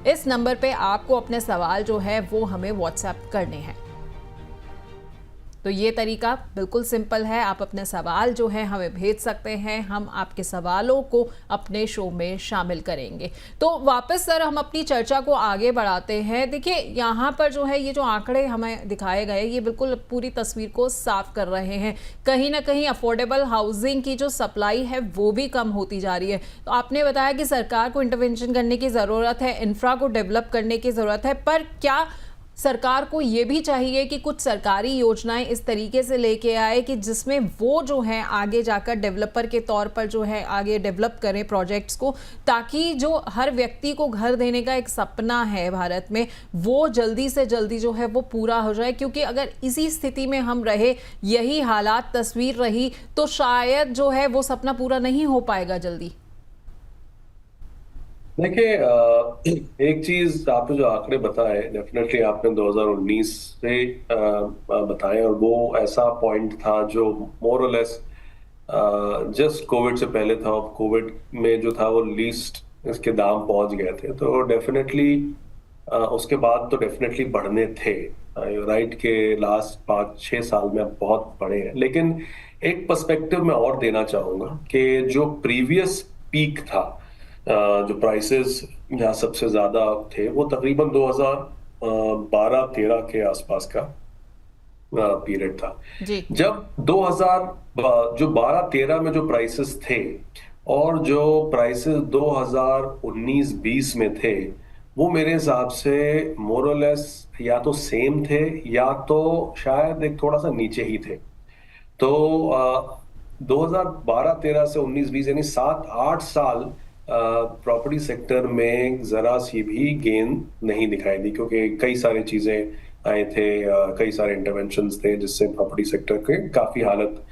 इस नंबर पे आपको अपने सवाल जो है वो हमें व्हाट्सएप करने हैं। तो ये तरीका बिल्कुल सिंपल है। आप अपने सवाल जो है हमें भेज सकते हैं, हम आपके सवालों को अपने शो में शामिल करेंगे। तो वापस सर हम अपनी चर्चा को आगे बढ़ाते हैं। देखिए यहाँ पर जो है ये जो आंकड़े हमें दिखाए गए ये बिल्कुल पूरी तस्वीर को साफ कर रहे हैं। कहीं ना कहीं अफोर्डेबल हाउसिंग की जो सप्लाई है वो भी कम होती जा रही है। तो आपने बताया कि सरकार को इंटरवेंशन करने की ज़रूरत है, इंफ्रा को डेवलप करने की ज़रूरत है, पर क्या सरकार को ये भी चाहिए कि कुछ सरकारी योजनाएं इस तरीके से लेके आए कि जिसमें वो जो है आगे जाकर डेवलपर के तौर पर जो है आगे डेवलप करें प्रोजेक्ट्स को, ताकि जो हर व्यक्ति को घर देने का एक सपना है भारत में वो जल्दी से जल्दी जो है वो पूरा हो जाए। क्योंकि अगर इसी स्थिति में हम रहे, यही हालात तस्वीर रही, तो शायद जो है वो सपना पूरा नहीं हो पाएगा जल्दी। देखिए, एक चीज आपने जो आंकड़े बताए डेफिनेटली आपने 2019 से बताए, और वो ऐसा पॉइंट था जो मोर और लेस जस्ट कोविड से पहले था। और कोविड में जो था वो लीस्ट इसके दाम पहुंच गए थे, तो डेफिनेटली उसके बाद तो डेफिनेटली बढ़ने थे। राइट के लास्ट 5-6 साल में अब बहुत बढ़े हैं। लेकिन एक पर्सपेक्टिव मैं और देना चाहूंगा कि जो प्रीवियस पीक था, जो प्राइसेस यहाँ सबसे ज्यादा थे, वो तकरीबन 2012-13 के आसपास का पीरियड था जी। जब 12-13 में जो प्राइसेस थे और जो प्राइसेस 2019-20 में थे, वो मेरे हिसाब से मोर और लेस या तो सेम थे या तो शायद एक थोड़ा सा नीचे ही थे। तो 2012-13 से 19-20 यानी 7-8 साल प्रॉपर्टी सेक्टर में जरा सी भी गेन नहीं दिखाई दी, क्योंकि कई सारी चीजें आए थे, कई सारे इंटरवेंशंस थे जिससे प्रॉपर्टी सेक्टर के काफी हालत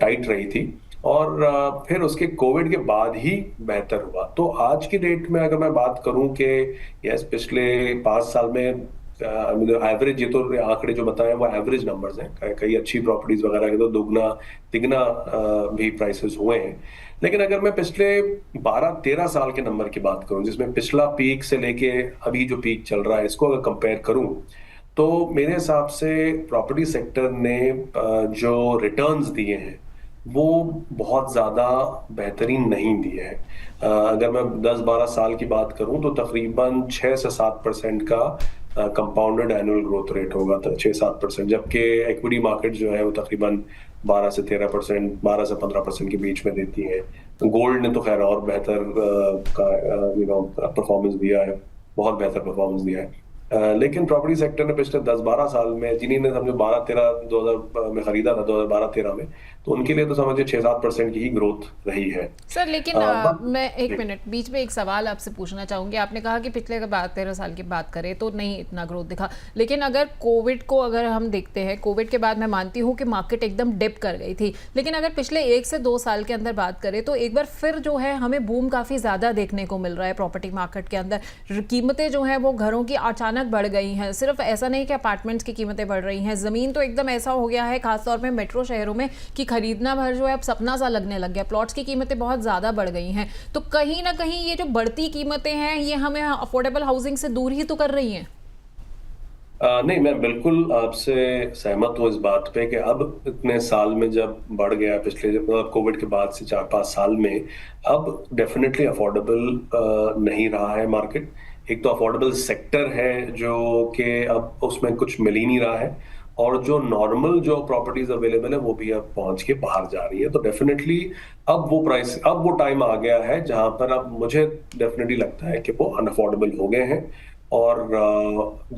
टाइट रही थी। और फिर उसके कोविड के बाद ही बेहतर हुआ। तो आज की डेट में अगर मैं बात करूं कि यस पिछले 5 साल में एवरेज, ये तो आंकड़े जो बताए वो एवरेज नंबर्स हैं, कई अच्छी प्रॉपर्टीज वगैरह के तो दुगना तिगना भी प्राइसेस हुए हैं। लेकिन अगर मैं पिछले 12-13 साल के नंबर की बात करूं, जिसमें पिछला पीक से लेके अभी जो पीक चल रहा है इसको अगर कंपेयर करूं, तो मेरे हिसाब से प्रॉपर्टी सेक्टर ने जो रिटर्न्स दिए हैं वो बहुत ज्यादा बेहतरीन नहीं दिए हैं। अगर मैं 10-12 साल की बात करूं तो तकरीबन 6 से 7% का कंपाउंडेड एनुअल ग्रोथ रेट होगा, 6-7%, जबकि इक्विटी मार्केट जो है वो तकरीबन 12 से 13%, 12 से 15% के बीच में देती है। गोल्ड ने तो खैर और बेहतर परफॉर्मेंस दिया है, बहुत बेहतर परफॉर्मेंस दिया है। लेकिन प्रॉपर्टी सेक्टर ने पिछले 10-12 साल में, जिन्होंने समझो 2000 में खरीदा था 2012-13 में, तो उनके लिए तो समझिए 6-7% की ही ग्रोथ रही है। सर लेकिन मैं एक मिनट बीच में एक सवाल आपसे पूछना चाहूंगी। आपने कहा कि पिछले 12-13 साल की बात करें तो नहीं इतना ग्रोथ दिखा, लेकिन अगर कोविड को अगर हम देखते हैं, कोविड के बाद मैं मानती हूँ कि मार्केट एकदम डिप कर गई थी, लेकिन अगर पिछले 1 से 2 साल के अंदर बात करें तो एक बार फिर जो है हमें बूम काफ़ी ज़्यादा देखने को मिल रहा है प्रॉपर्टी मार्केट के अंदर। कीमतें जो हैं वो घरों की अचानक बढ़ गई हैं। सिर्फ ऐसा नहीं कि अपार्टमेंट्स की कीमतें बढ़ रही हैं, ज़मीन तो एकदम ऐसा हो गया है खासतौर पे मेट्रो शहरों में कि खरीदना भर जो है अब सपना सा लगने लग गया। प्लॉट्स की कीमतें बहुत ज़्यादा बढ़ गई हैं। तो कहीं ना कहीं ये जो बढ़ती कीमतें हैं ये हमें अफोर्डेबल हाउसिंग से दूर ही तो कर रही हैं। नहीं, मैं बिल्कुल आपसे सहमत हूँ इस बात पे कि अब इतने साल में जब बढ़ गया, पिछले कोविड के बाद से 4-5 साल में, अब डेफिनेटली अफोर्डेबल नहीं रहा है मार्केट। एक तो अफोर्डेबल सेक्टर है जो कि अब उसमें कुछ मिल ही नहीं रहा है, और जो नॉर्मल जो प्रॉपर्टीज अवेलेबल है वो भी अब पहुंच के बाहर जा रही है। तो डेफिनेटली अब वो टाइम आ गया है जहां पर अब मुझे डेफिनेटली लगता है कि वो अनअफोर्डेबल हो गए हैं, और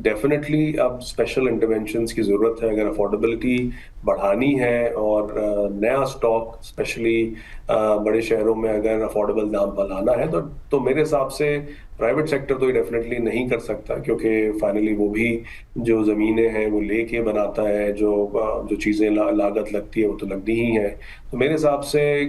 डेफिनेटली अब स्पेशल इंटरवेंशंस की जरूरत है अगर अफोर्डेबिलिटी बढ़ानी है। और नया स्टॉक स्पेशली बड़े शहरों में अगर अफोर्डेबल दाम पर लाना है तो मेरे हिसाब से प्राइवेट सेक्टर तो ये डेफिनेटली नहीं कर सकता, क्योंकि फाइनली वो भी जो जमीनें हैं वो लेके बनाता है, जो चीजें लागत लगती है वो तो लगती ही है। तो मेरे हिसाब से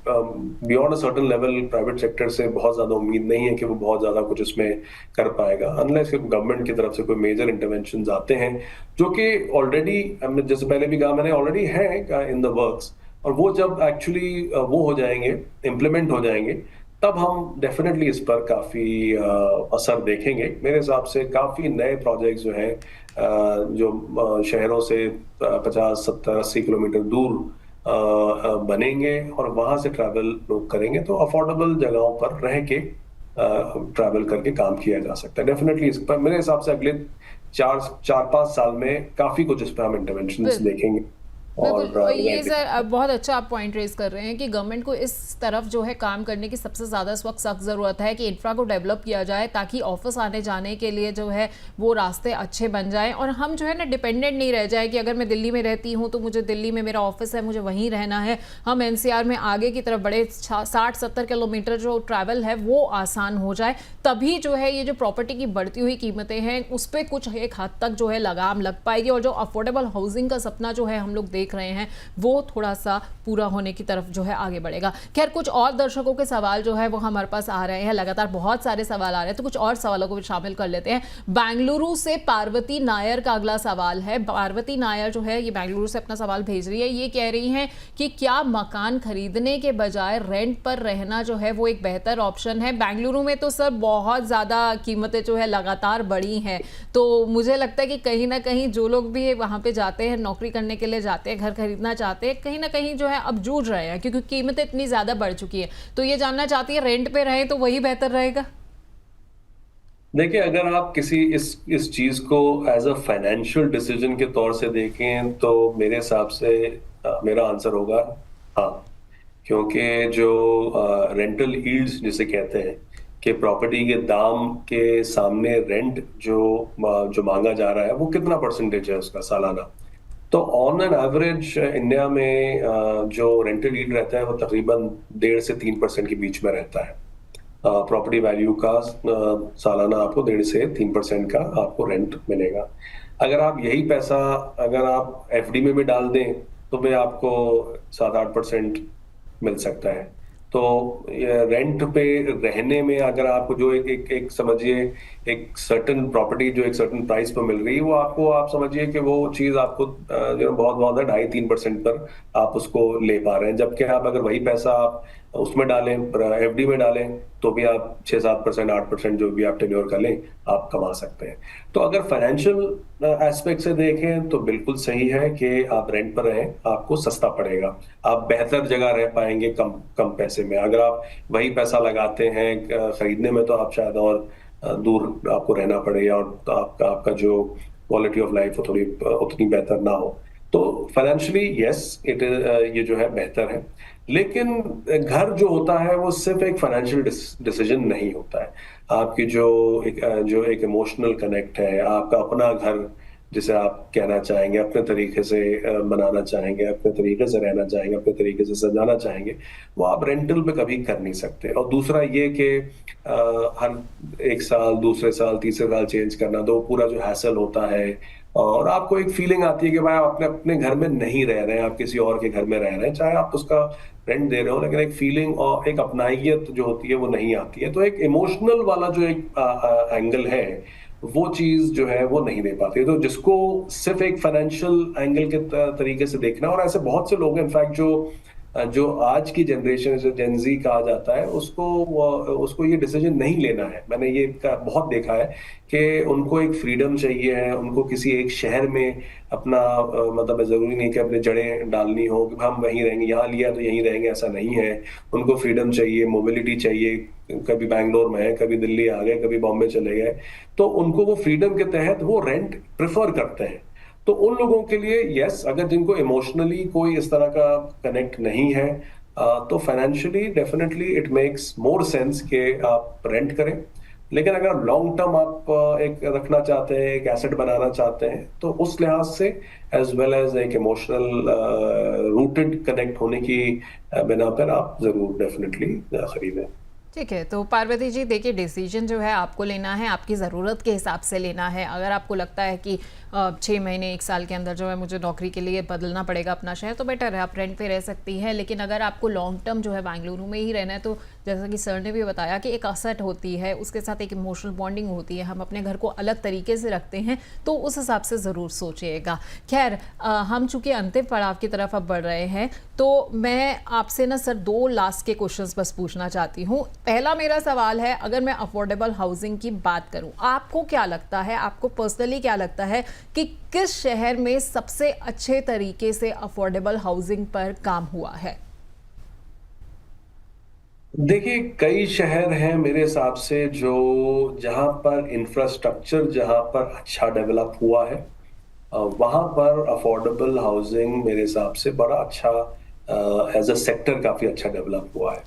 beyond a certain level private sector से बहुत ज्यादा उम्मीद नहीं है कि वो बहुत ज्यादा कुछ इसमें कर पाएगा, अनलेस गवर्नमेंट की तरफ से कोई मेजर इंटरवेंशन आते हैं, जो कि ऑलरेडी जैसे पहले भी कहा मैंने ऑलरेडी है इन द वर्क्स। और वो जब एक्चुअली वो हो जाएंगे, इम्प्लीमेंट हो जाएंगे, तब हम डेफिनेटली इस पर काफी असर देखेंगे। मेरे हिसाब से काफी नए प्रोजेक्ट्स जो हैं जो शहरों से 50, 70, 80 किलोमीटर दूर बनेंगे और वहां से ट्रैवल लोग करेंगे, तो अफोर्डेबल जगहों पर रह के ट्रैवल करके काम किया जा सकता है। डेफिनेटली इस पर मेरे हिसाब से अगले 4-5 साल में काफी कुछ इस पर हम इंटरवेंशंस देखेंगे। बिल्कुल। और ये सर बहुत अच्छा आप पॉइंट रेज कर रहे हैं कि गवर्नमेंट को इस तरफ जो है काम करने की सबसे ज़्यादा इस वक्त सख्त ज़रूरत है कि इंफ्रा को डेवलप किया जाए ताकि ऑफिस आने जाने के लिए जो है वो रास्ते अच्छे बन जाएं और हम जो है ना डिपेंडेंट नहीं रह जाए कि अगर मैं दिल्ली में रहती हूँ तो मुझे दिल्ली में मेरा ऑफिस है, मुझे वहीं रहना है। हम एनसीआर में आगे की तरफ बड़े 60-70 किलोमीटर जो ट्रैवल है वो आसान हो जाए, तभी जो है ये जो प्रॉपर्टी की बढ़ती हुई कीमतें हैं उस पर कुछ एक हद तक जो है लगाम लग पाएगी और जो अफोर्डेबल हाउसिंग का सपना जो है हम लोग देख रहे हैं वो थोड़ा सा पूरा होने की तरफ जो है आगे बढ़ेगा। खैर, कुछ और दर्शकों के सवाल जो है वो हमारे पास आ रहे हैं, लगातार बहुत सारे सवाल आ रहे हैं, तो कुछ और सवालों को भी शामिल कर लेते हैं। बेंगलुरु से पार्वती नायर का अगला सवाल है। पार्वती नायर जो है ये बेंगलुरु से अपना सवाल भेज रही है। ये कह रही हैं कि क्या मकान खरीदने के बजाय रेंट पर रहना जो है वो एक बेहतर ऑप्शन है? बेंगलुरु में तो सर बहुत ज़्यादा कीमतें जो है लगातार बढ़ी हैं, तो मुझे लगता है कि कहीं ना कहीं जो लोग भी वहाँ पे जाते हैं, नौकरी करने के लिए जाते हैं, घर खरीदना चाहते हैं, कहीं ना कहीं जो है अब जूझ रहे हैं क्योंकि कीमतें इतनी ज़्यादा बढ़ चुकी है। तो ये जानना चाहती है रेंट पे रहें तो वही बेहतर रहेगा? देखिए, अगर आप किसी इस चीज को एज अ फाइनेंशियल डिसीजन के तौर से देखें तो मेरे हिसाब से मेरा आंसर होगा हाँ। क्योंकि जो रेंटल यील्ड्स जिसे कहते हैं कि प्रॉपर्टी के दाम के सामने रेंट जो मांगा जा रहा है वो कितना परसेंटेज है उसका सालाना, तो ऑन एन एवरेज इंडिया में जो रेंटल यील्ड रहता है वो तकरीबन 1.5 से 3% के बीच में रहता है। प्रॉपर्टी वैल्यू का सालाना आपको 1.5 से 3% का आपको रेंट मिलेगा। अगर आप यही पैसा अगर आप एफडी में भी डाल दें तो भी आपको 7-8% मिल सकता है। तो रेंट पे रहने में अगर आपको जो एक समझिए एक सर्टन प्रॉपर्टी जो एक सर्टन प्राइस पर मिल रही है वो आपको आप समझिए कि वो चीज आपको जो बहुत बहुत 2.5-3% पर आप उसको ले पा रहे हैं, जबकि आप अगर वही पैसा आप उसमें डालें एफडी में डालें तो भी आप 6-7%, 8% जो भी आप टेन्योर कर लें आप कमा सकते हैं। तो अगर फाइनेंशियल एस्पेक्ट से देखें तो बिल्कुल सही है कि आप रेंट पर रहें, आपको सस्ता पड़ेगा, आप बेहतर जगह रह पाएंगे कम कम पैसे में। अगर आप वही पैसा लगाते हैं खरीदने में तो आप शायद और दूर आपको रहना पड़ेगा और आपका जो क्वालिटी ऑफ लाइफ थोड़ी उतनी बेहतर ना हो। तो फाइनेंशियली यस ये जो है बेहतर है, लेकिन घर जो होता है वो सिर्फ एक फाइनेंशियल डिसीजन नहीं होता है। आपकी जो एक इमोशनल कनेक्ट है, आपका अपना घर जिसे आप कहना चाहेंगे, अपने तरीके से बनाना चाहेंगे, अपने तरीके से रहना चाहेंगे, अपने तरीके से सजाना चाहेंगे, वो आप रेंटल पे कभी कर नहीं सकते। और दूसरा ये कि हर 1 साल, दूसरे साल, तीसरे साल चेंज करना, तो पूरा जो हैसल होता है और आपको एक फीलिंग आती है कि भाई आप अपने घर में नहीं रह रहे हैं, आप किसी और के घर में रह रहे हैं, चाहे आप उसका रेंट दे रहे हो, लेकिन एक फीलिंग और एक अपनाइयत जो होती है वो नहीं आती है। तो एक इमोशनल वाला जो एक एंगल है वो चीज जो है वो नहीं दे पाती है। तो जिसको सिर्फ एक फाइनेंशियल एंगल के तरीके से देखना, और ऐसे बहुत से लोग हैं इनफैक्ट जो आज की जनरेशन जो जेनजी कहा जाता है उसको ये डिसीजन नहीं लेना है। मैंने ये बहुत देखा है कि उनको एक फ्रीडम चाहिए है, उनको किसी एक शहर में अपना मतलब जरूरी नहीं कि अपने जड़ें डालनी हो कि हम वहीं रहेंगे, यहाँ लिया तो यहीं रहेंगे, ऐसा नहीं है। उनको फ्रीडम चाहिए, मोबिलिटी चाहिए, कभी बैंगलोर में है, कभी दिल्ली आ गए, कभी बॉम्बे चले गए, तो उनको वो फ्रीडम के तहत वो रेंट प्रेफर करते हैं। तो उन लोगों के लिए यस, अगर जिनको इमोशनली कोई इस तरह का कनेक्ट नहीं है तो financially definitely it makes more sense कि आप रेंट करें। लेकिन अगर लॉन्ग टर्म आप एक रखना चाहते हैं, एक एसेट बनाना चाहते हैं, तो उस लिहाज से एज वेल एज एक इमोशनल रूटेड कनेक्ट होने की बिना पर आप जरूर डेफिनेटली खरीदें। ठीक है, तो पार्वती जी देखिए, डिसीजन जो है आपको लेना है, आपकी ज़रूरत के हिसाब से लेना है। अगर आपको लगता है कि 6 महीने 1 साल के अंदर जो है मुझे नौकरी के लिए बदलना पड़ेगा अपना शहर, तो बेटर है आप रेंट पे रह सकती हैं। लेकिन अगर आपको लॉन्ग टर्म जो है बेंगलुरु में ही रहना है, तो जैसा कि सर ने भी बताया कि एक असट होती है, उसके साथ एक इमोशनल बॉन्डिंग होती है, हम अपने घर को अलग तरीके से रखते हैं, तो उस हिसाब से ज़रूर सोचिएगा। खैर, हम चूँकि अंतिम पड़ाव की तरफ अब बढ़ रहे हैं, तो मैं आपसे ना सर 2 लास्ट के क्वेश्चंस बस पूछना चाहती हूँ। पहला मेरा सवाल है, अगर मैं अफोर्डेबल हाउसिंग की बात करूँ, आपको क्या लगता है, आपको पर्सनली क्या लगता है कि किस शहर में सबसे अच्छे तरीके से अफोर्डेबल हाउसिंग पर काम हुआ है? देखिए, कई शहर हैं मेरे हिसाब से जो जहां पर इंफ्रास्ट्रक्चर जहां पर अच्छा डेवलप हुआ है, वहां पर अफोर्डेबल हाउसिंग मेरे हिसाब से बड़ा अच्छा एज अ सेक्टर काफी अच्छा डेवलप हुआ है।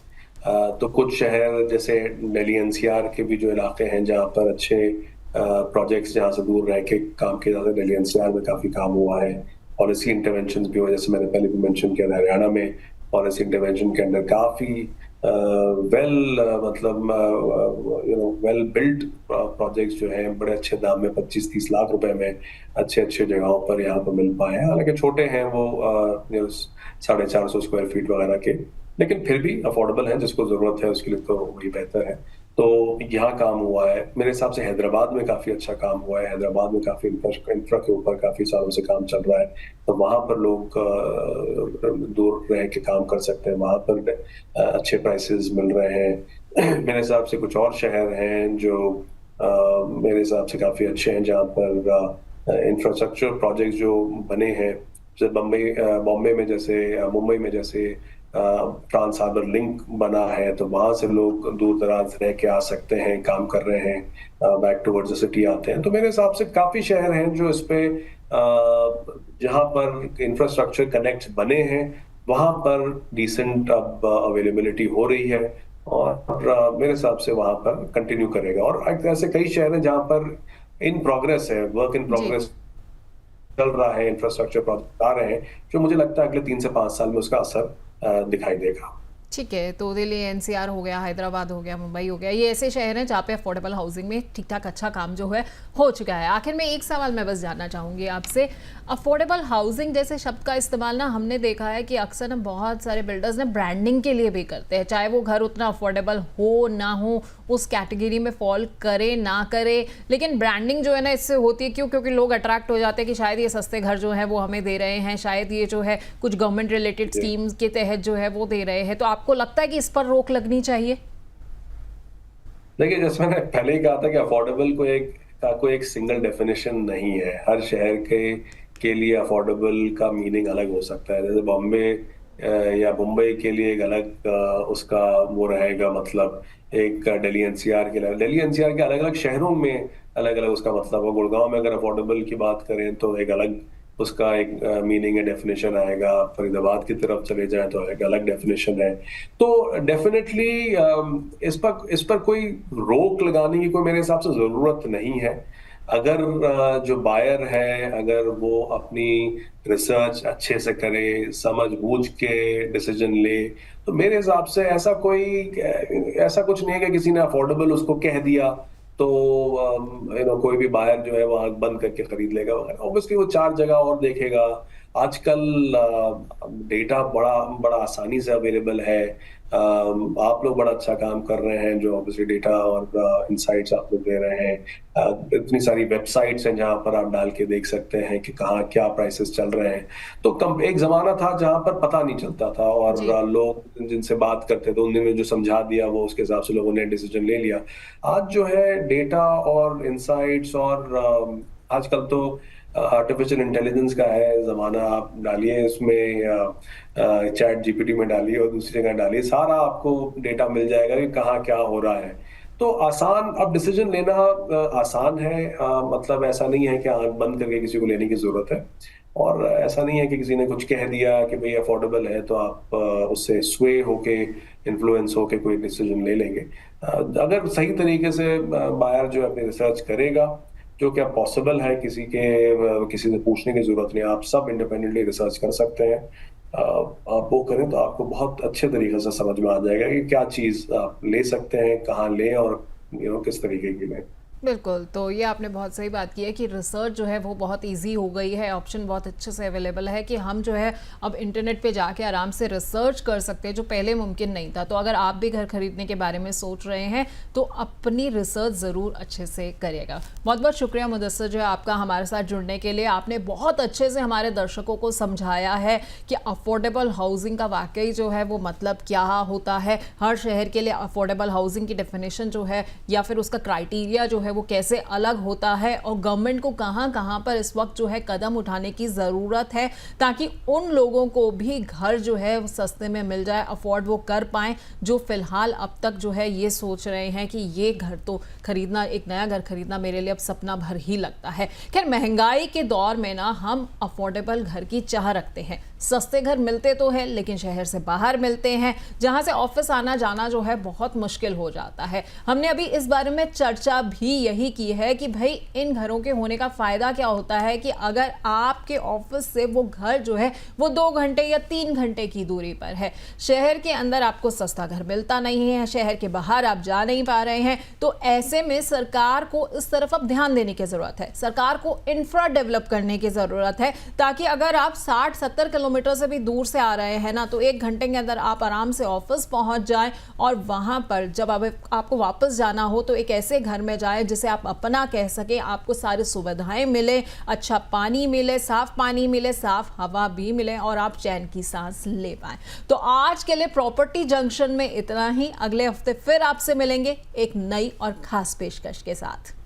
तो कुछ शहर जैसे दिल्ली एनसीआर के भी जो इलाके हैं जहां पर अच्छे प्रोजेक्ट्स जहां से दूर रह के काम किए जाते हैं, दिल्ली एनसीआर में काफी काम हुआ है। पॉलिसी इंटरवेंशन भी हुआ, जैसे मैंने पहले भी मेंशन किया, हरियाणा में पॉलिसी इंटरवेंशन के अंदर काफी मतलब वेल बिल्ट प्रोजेक्ट्स जो हैं बड़े अच्छे दाम में 25-30 लाख रुपए में अच्छे अच्छे जगहों पर यहाँ पर मिल पाए हैं। हालांकि छोटे हैं वो 450 स्क्वायर फीट वगैरह के, लेकिन फिर भी अफोर्डेबल है, जिसको जरूरत है उसके लिए तो वही बेहतर है। तो यहाँ काम हुआ है। मेरे हिसाब से हैदराबाद में काफी अच्छा काम हुआ है। हैदराबाद में काफी इंफ्रा के ऊपर काफी सालों से काम चल रहा है, तो वहां पर लोग दूर रह के काम कर सकते हैं, वहां पर अच्छे प्राइसेस मिल रहे हैं। मेरे हिसाब से कुछ और शहर हैं जो मेरे हिसाब से काफी अच्छे हैं, जहाँ पर इंफ्रास्ट्रक्चर प्रोजेक्ट्स जो बने हैं, जैसे बॉम्बे में, जैसे मुंबई में, जैसे ट्रांस हार्बर लिंक बना है, तो वहां से लोग दूर दराज रह के आ सकते हैं, काम कर रहे हैं, बैक टुवर्ड्स द सिटी आते हैं। तो मेरे हिसाब से काफी शहर हैं जो इस पे जहां पर इंफ्रास्ट्रक्चर कनेक्ट बने हैं, वहां पर डिसेंट अब अवेलेबिलिटी हो रही है, और मेरे हिसाब से वहां पर कंटिन्यू करेगा। और ऐसे कई शहर हैं जहां पर इन प्रोग्रेस है, वर्क इन प्रोग्रेस चल रहा है, इंफ्रास्ट्रक्चर प्रोजेक्ट आ रहे हैं, जो मुझे लगता है अगले 3 से 5 साल में उसका असर दिखाई देगा। ठीक है, तो दिल्ली एनसीआर हो गया, हैदराबाद हो गया, मुंबई हो गया, ये ऐसे शहर हैं जहाँ पे अफोर्डेबल हाउसिंग में ठीक ठाक अच्छा काम जो है हो चुका है। आखिर में एक सवाल मैं बस जानना चाहूँगी आपसे, अफोर्डेबल हाउसिंग जैसे शब्द का इस्तेमाल ना हमने देखा है कि अक्सर ना बहुत सारे बिल्डर्स ने ब्रांडिंग के लिए भी करते हैं, चाहे वो घर उतना अफोर्डेबल हो ना हो, उस कैटेगरी में फॉल करे ना करे, लेकिन ब्रांडिंग जो है ना इससे होती है, क्यों? क्योंकि लोग अट्रैक्ट हो जाते हैं कि शायद ये सस्ते घर जो है वो हमें दे रहे हैं, शायद ये जो है कुछ गवर्नमेंट रिलेटेड स्कीम्स के तहत जो है वो दे रहे हैं। तो आपको लगता है कि इस पर रोक लगनी चाहिए? देखिए, जैसे मैंने पहले ही कहा था कि अफोर्डेबल कोई एक सिंगल डेफिनेशन नहीं है। हर शहर के लिए अफोर्डेबल का मीनिंग अलग हो सकता है। जैसे बॉम्बे या मुंबई के लिए एक अलग उसका वो रहेगा, मतलब एक दिल्ली एनसीआर के अलग अलग शहरों में अलग अलग उसका मतलब है। गुड़गांव में अगर अफोर्डेबल की बात करें तो एक अलग उसका एक मीनिंग है, डेफिनेशन आएगा। फरीदाबाद की तरफ चले जाए तो एक अलग डेफिनेशन है। तो डेफिनेटली इस पर कोई रोक लगाने की कोई मेरे हिसाब से जरूरत नहीं है। अगर जो बायर है, अगर वो अपनी रिसर्च अच्छे से करे, समझ बूझ के डिसीजन ले, तो मेरे हिसाब से ऐसा कुछ नहीं है कि किसी ने अफोर्डेबल उसको कह दिया तो कोई भी बायर जो है वो आंख बंद करके खरीद लेगा वगैरह। ऑब्वियसली वो 4 जगह और देखेगा। आजकल डेटा बड़ा आसानी से अवेलेबल है। आप लोग बड़ा अच्छा काम कर रहे हैं, जो ऑब्वियसली डेटा और इनसाइट्स आप लोग दे रहे हैं। इतनी सारी वेबसाइट्स हैं जहां पर आप डाल के देख सकते हैं कि कहाँ क्या प्राइसेस चल रहे हैं। तो एक जमाना था जहां पर पता नहीं चलता था, और लोग जिनसे बात करते थे उन्होंने जो समझा दिया वो उसके हिसाब से लोगों ने डिसीजन ले लिया। आज जो है डेटा और इनसाइट्स, और आजकल तो आर्टिफिशियल इंटेलिजेंस का है जमाना। आप डालिए उसमें, चैट जीपीटी में डालिए और दूसरी जगह डालिए, सारा आपको डेटा मिल जाएगा कि कहाँ क्या हो रहा है। तो अब डिसीजन लेना आसान है। मतलब ऐसा नहीं है कि आंख बंद करके किसी को लेने की जरूरत है, और ऐसा नहीं है कि किसी ने कुछ कह दिया कि भाई अफोर्डेबल है तो आप उससे स्वे होके, इन्फ्लुएंस होके कोई डिसीजन ले लेंगे। अगर सही तरीके से बायर जो अपनी रिसर्च करेगा, जो क्या पॉसिबल है, किसी से पूछने की जरूरत नहीं, आप सब इंडिपेंडेंटली रिसर्च कर सकते हैं। आप वो करें तो आपको बहुत अच्छे तरीके से समझ में आ जाएगा कि क्या चीज आप ले सकते हैं, कहाँ लें, और किस तरीके की लें। बिल्कुल, तो ये आपने बहुत सही बात की है कि रिसर्च जो है वो बहुत इजी हो गई है, ऑप्शन बहुत अच्छे से अवेलेबल है कि हम जो है अब इंटरनेट पे जाके आराम से रिसर्च कर सकते हैं, जो पहले मुमकिन नहीं था। तो अगर आप भी घर खरीदने के बारे में सोच रहे हैं तो अपनी रिसर्च ज़रूर अच्छे से करिएगा। बहुत बहुत शुक्रिया मुदस्सिर जो है आपका हमारे साथ जुड़ने के लिए। आपने बहुत अच्छे से हमारे दर्शकों को समझाया है कि अफोर्डेबल हाउसिंग का वाकई जो है वो मतलब क्या होता है, हर शहर के लिए अफोर्डेबल हाउसिंग की डेफिनेशन जो है या फिर उसका क्राइटेरिया जो है वो कैसे अलग होता है, और गवर्नमेंट को कहां कहां पर इस वक्त जो है कदम उठाने की ज़रूरत है ताकि उन लोगों को भी घर जो है वो सस्ते में मिल जाए, अफोर्ड वो कर पाएं, जो फिलहाल अब तक जो है ये सोच रहे हैं कि ये घर तो खरीदना, एक नया घर खरीदना मेरे लिए अब सपना भर ही लगता है। खैर, महंगाई के दौर में ना हम अफोर्डेबल घर की चाह रखते हैं। सस्ते घर मिलते तो है लेकिन शहर से बाहर मिलते हैं, जहां से ऑफिस आना जाना जो है बहुत मुश्किल हो जाता है। हमने अभी इस बारे में चर्चा भी यही की है कि भाई इन घरों के होने का फायदा क्या होता है कि अगर आपके ऑफिस से वो घर जो है वो 2 घंटे या 3 घंटे की दूरी पर है, शहर के अंदर आपको सस्ता घर मिलता नहीं है, शहर के बाहर आप जा नहीं पा रहे हैं, तो ऐसे में सरकार को इस तरफ अब ध्यान देने की जरूरत है। सरकार को इंफ्रा डेवलप करने की जरूरत है ताकि अगर आप 60-70 किलोमीटर से भी दूर से आ रहे हैं ना, तो 1 घंटे के अंदर आप आराम से ऑफिस पहुंच जाएं और वहां पर जब आपको वापस जाना हो तो एक ऐसे घर में जाएं जिसे आप अपना कह सके, आपको सारी सुविधाएं मिले, अच्छा पानी मिले, साफ पानी मिले, साफ हवा भी मिले और आप चैन की सांस ले पाएं। तो आज के लिए प्रॉपर्टी जंक्शन में इतना ही। अगले हफ्ते फिर आपसे मिलेंगे एक नई और खास पेशकश के साथ।